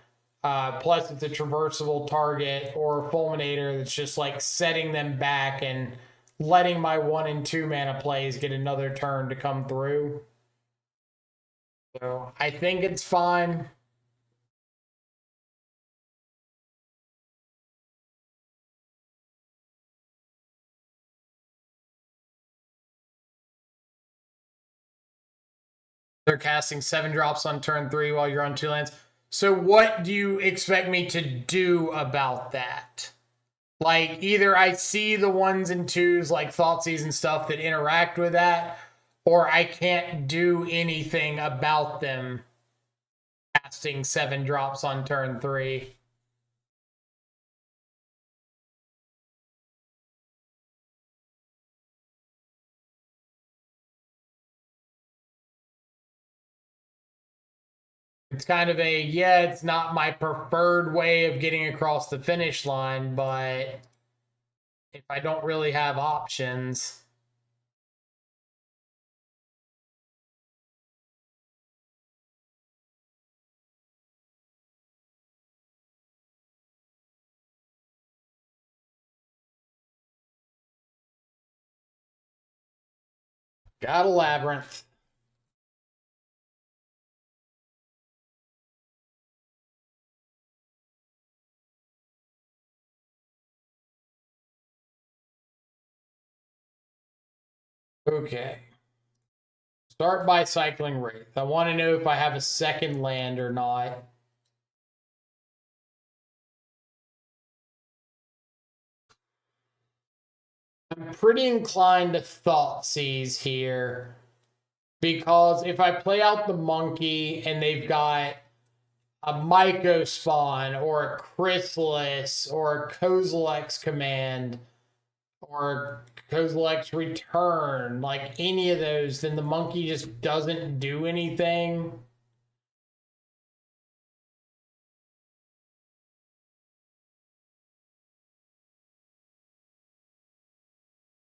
plus it's a traversable target, or a Fulminator that's just like setting them back and letting my 1 and 2 mana plays get another turn to come through. So I think it's fine. They're casting 7-drops on turn 3 while you're on 2 lands. So what do you expect me to do about that? Like, either I see the 1s and 2s like Thoughtseize and stuff that interact with that, or I can't do anything about them casting 7-drops on turn 3. It's kind of a, yeah, it's not my preferred way of getting across the finish line, but if I don't really have options. Got a Labyrinth. Okay. Start by cycling Wraith. I want to know if I have a second land or not. I'm pretty inclined to Thoughtseize here, because if I play out the monkey and they've got a Myco spawn or a Chrysalis or a Kozilek's command or Kozilek's return, like any of those, then the monkey just doesn't do anything.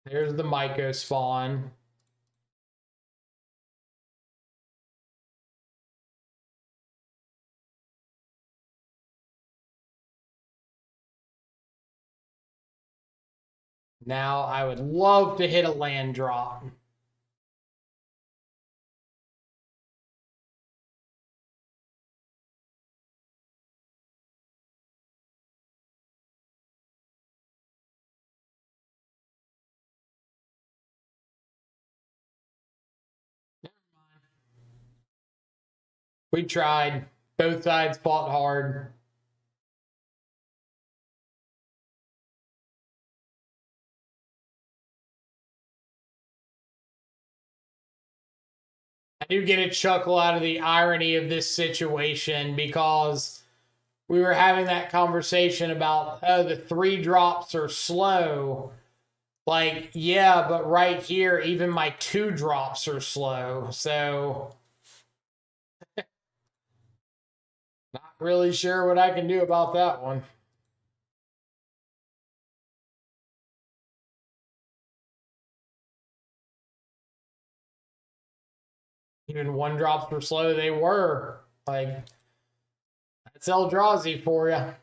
There's the Myco spawn. Now I would love to hit a land drop. We tried. Both sides fought hard. I do get a chuckle out of the irony of this situation, because we were having that conversation about, oh, the 3-drops are slow. Like, yeah, but right here, even my 2-drops are slow. So, not really sure what I can do about that one. Even one drops were slow. They were. Like, that's Eldrazi for you. I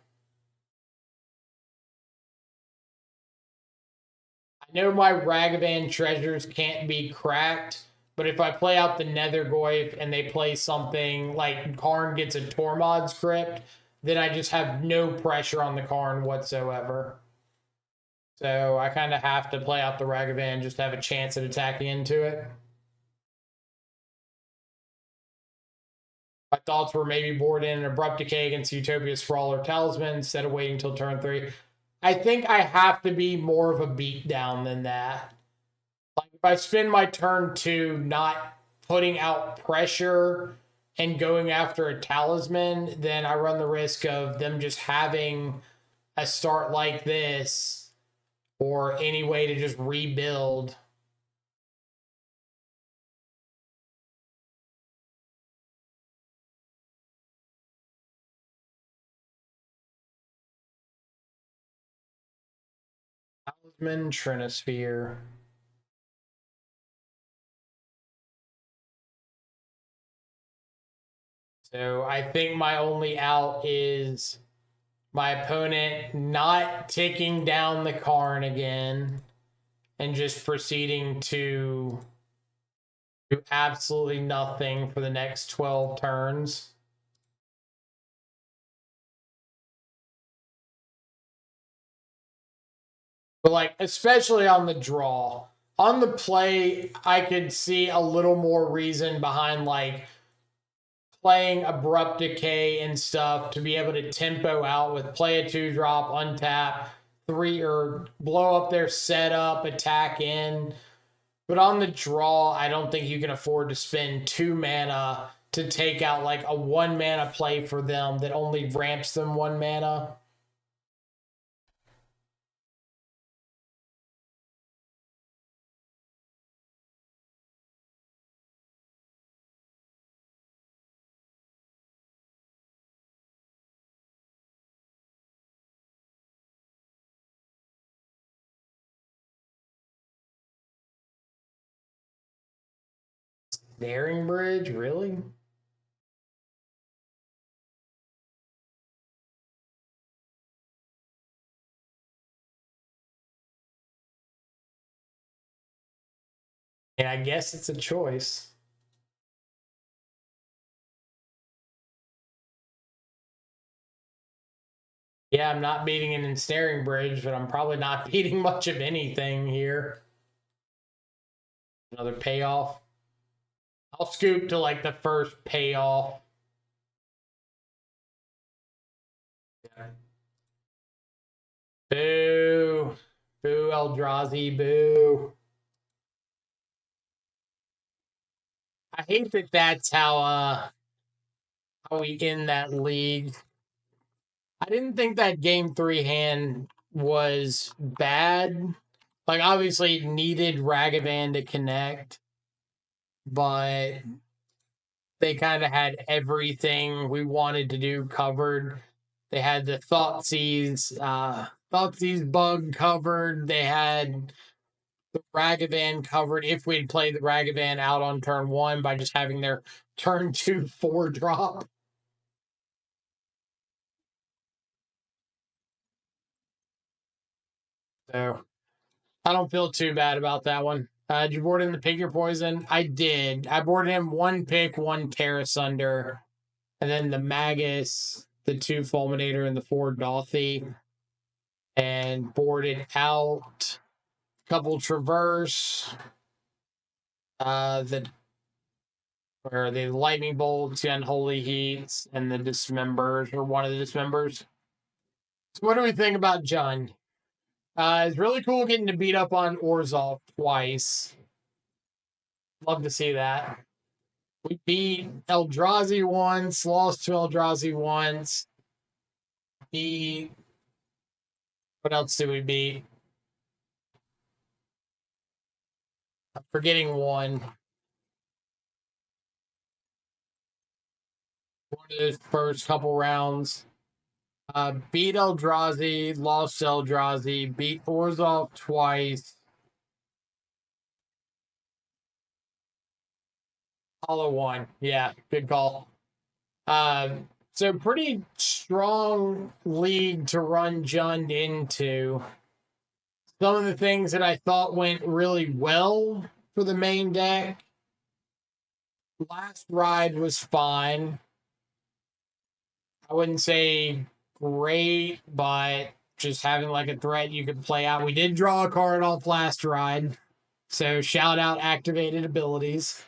know my Ragavan treasures can't be cracked, but if I play out the Nethergoyf and they play something like Karn gets a Tormod's Crypt, then I just have no pressure on the Karn whatsoever. So I kind of have to play out the Ragavan just to have a chance at attacking into it. My thoughts were maybe board in an Abrupt Decay against Utopia Sprawl or Talisman instead of waiting until turn 3. I think I have to be more of a beatdown than that. Like if I spend my turn 2 not putting out pressure and going after a Talisman, then I run the risk of them just having a start like this or any way to just rebuild. Talisman, Trinosphere. So I think my only out is my opponent not ticking down the Karn again and just proceeding to do absolutely nothing for the next 12 turns. But like, especially on the draw. On the play, I could see a little more reason behind like playing Abrupt Decay and stuff to be able to tempo out with play a 2-drop, untap, 3 or blow up their setup, attack in. But on the draw, I don't think you can afford to spend 2 mana to take out like a 1 mana play for them that only ramps them 1 mana. Daring Bridge, really? And I guess it's a choice. Yeah, I'm not beating an Ensnaring Bridge, but I'm probably not beating much of anything here. Another payoff. I'll scoop to like the first payoff. Yeah. Boo. Boo, Eldrazi, boo. I hate that that's how we end that league. I didn't think that game 3 hand was bad. Like, obviously, it needed Ragavan to connect, but they kind of had everything we wanted to do covered. They had the Thoughtseize bug covered. They had the Ragavan covered if we'd played the Ragavan out on turn 1 by just having their turn 2 4-drop. So I don't feel too bad about that one. Did you board in the Pick Your Poison? I did. I boarded him 1 pick, 1 Terra Sunder, and then the Magus, the 2 Fulminator, and the 4 Dolthy, and boarded out a couple Traverse, the Lightning Bolts, the Unholy Heats, and the Dismembers, or one of the Dismembers. So what do we think about Jund? It's really cool getting to beat up on Orzhov twice. Love to see that. We beat Eldrazi once, lost to Eldrazi once. Beat. What else did we beat? I'm forgetting one. One of those first couple rounds. Beat Eldrazi, lost Eldrazi, beat Orzhov twice. Hollow one. Yeah, good call. So pretty strong league to run Jund into. Some of the things that I thought went really well for the main deck. Last ride was fine. I wouldn't say great, but just having like a threat you could play out. We did draw a card off last ride, so shout out activated abilities.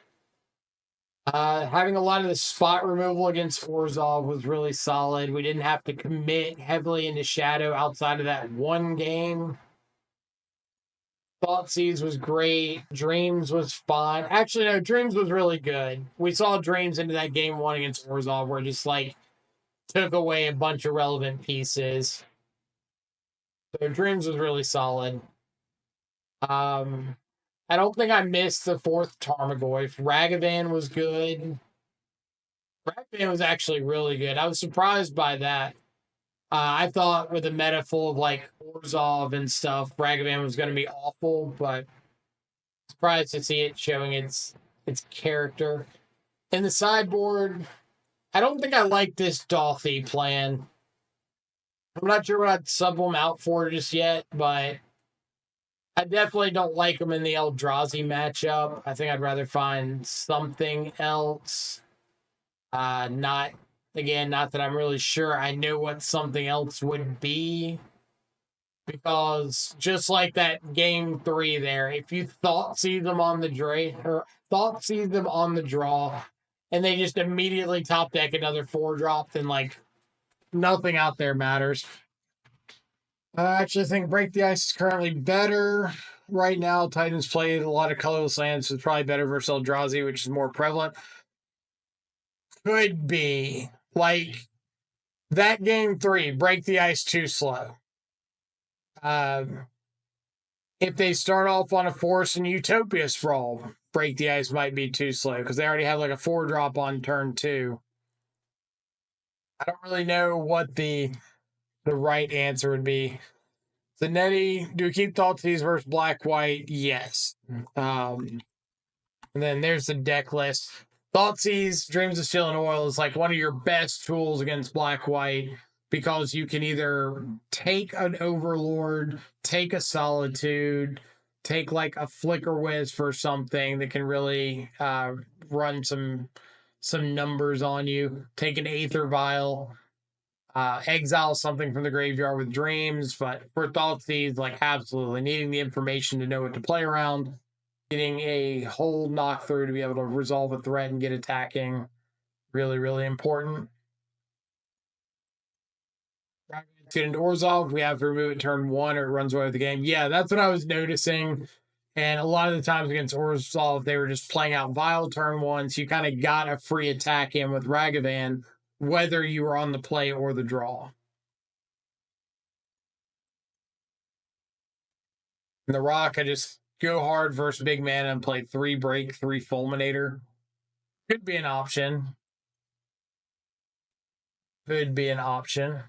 Having a lot of the spot removal against Orzhov was really solid. We didn't have to commit heavily into Shadow outside of that one game. Thoughtseize was great. Dreams was fine. Actually, no, Dreams was really good. We saw Dreams into that game one against Orzhov where it just like took away a bunch of relevant pieces. So Dreams was really solid. I don't think I missed the fourth Tarmogoyf. Ragavan was good. Ragavan was actually really good. I was surprised by that. I thought with a meta full of like Orzhov and stuff, Ragavan was going to be awful, but surprised to see it showing its character. In the sideboard, I don't think I like this Dolphy plan. I'm not sure what I'd sub them out for just yet, but I definitely don't like them in the Eldrazi matchup. I think I'd rather find something else. Not that I'm really sure I know what something else would be. Because just like that game 3 there, if you see them on the draw, and they just immediately top deck another 4-drop, then like nothing out there matters. I actually think Break the Ice is currently better. Right now, Titans played a lot of colorless lands, so it's probably better versus Eldrazi, which is more prevalent. Could be. Like, that game 3, Break the Ice too slow. If they start off on a Force and Utopia Sprawl, Break the Ice might be too slow, because they already have like a 4-drop on turn 2. I don't really know what the right answer would be. Zanetti, do we keep Thoughtseize versus Black White? Yes. And then there's the deck list. Thoughtseize, Dreams of Steel and Oil is like one of your best tools against Black White because you can either take an Overlord, take a Solitude, take like a Flicker Wisp or something that can really run some numbers on you. Take an Aether Vial. Exile something from the graveyard with Dreams, but for Thoughtseize, like absolutely needing the information to know what to play around, getting a whole knock through to be able to resolve a threat and get attacking, really, really important. Get into Orzhov, we have to remove it turn 1 or it runs away with the game. Yeah, that's what I was noticing. And a lot of the times against Orzhov, they were just playing out Vile turn 1, so you kind of got a free attack in with Ragavan, whether you were on the play or the draw. In the Rock, I just go hard versus big mana and play 3 break, 3 Fulminator. Could be an option. Could be an option.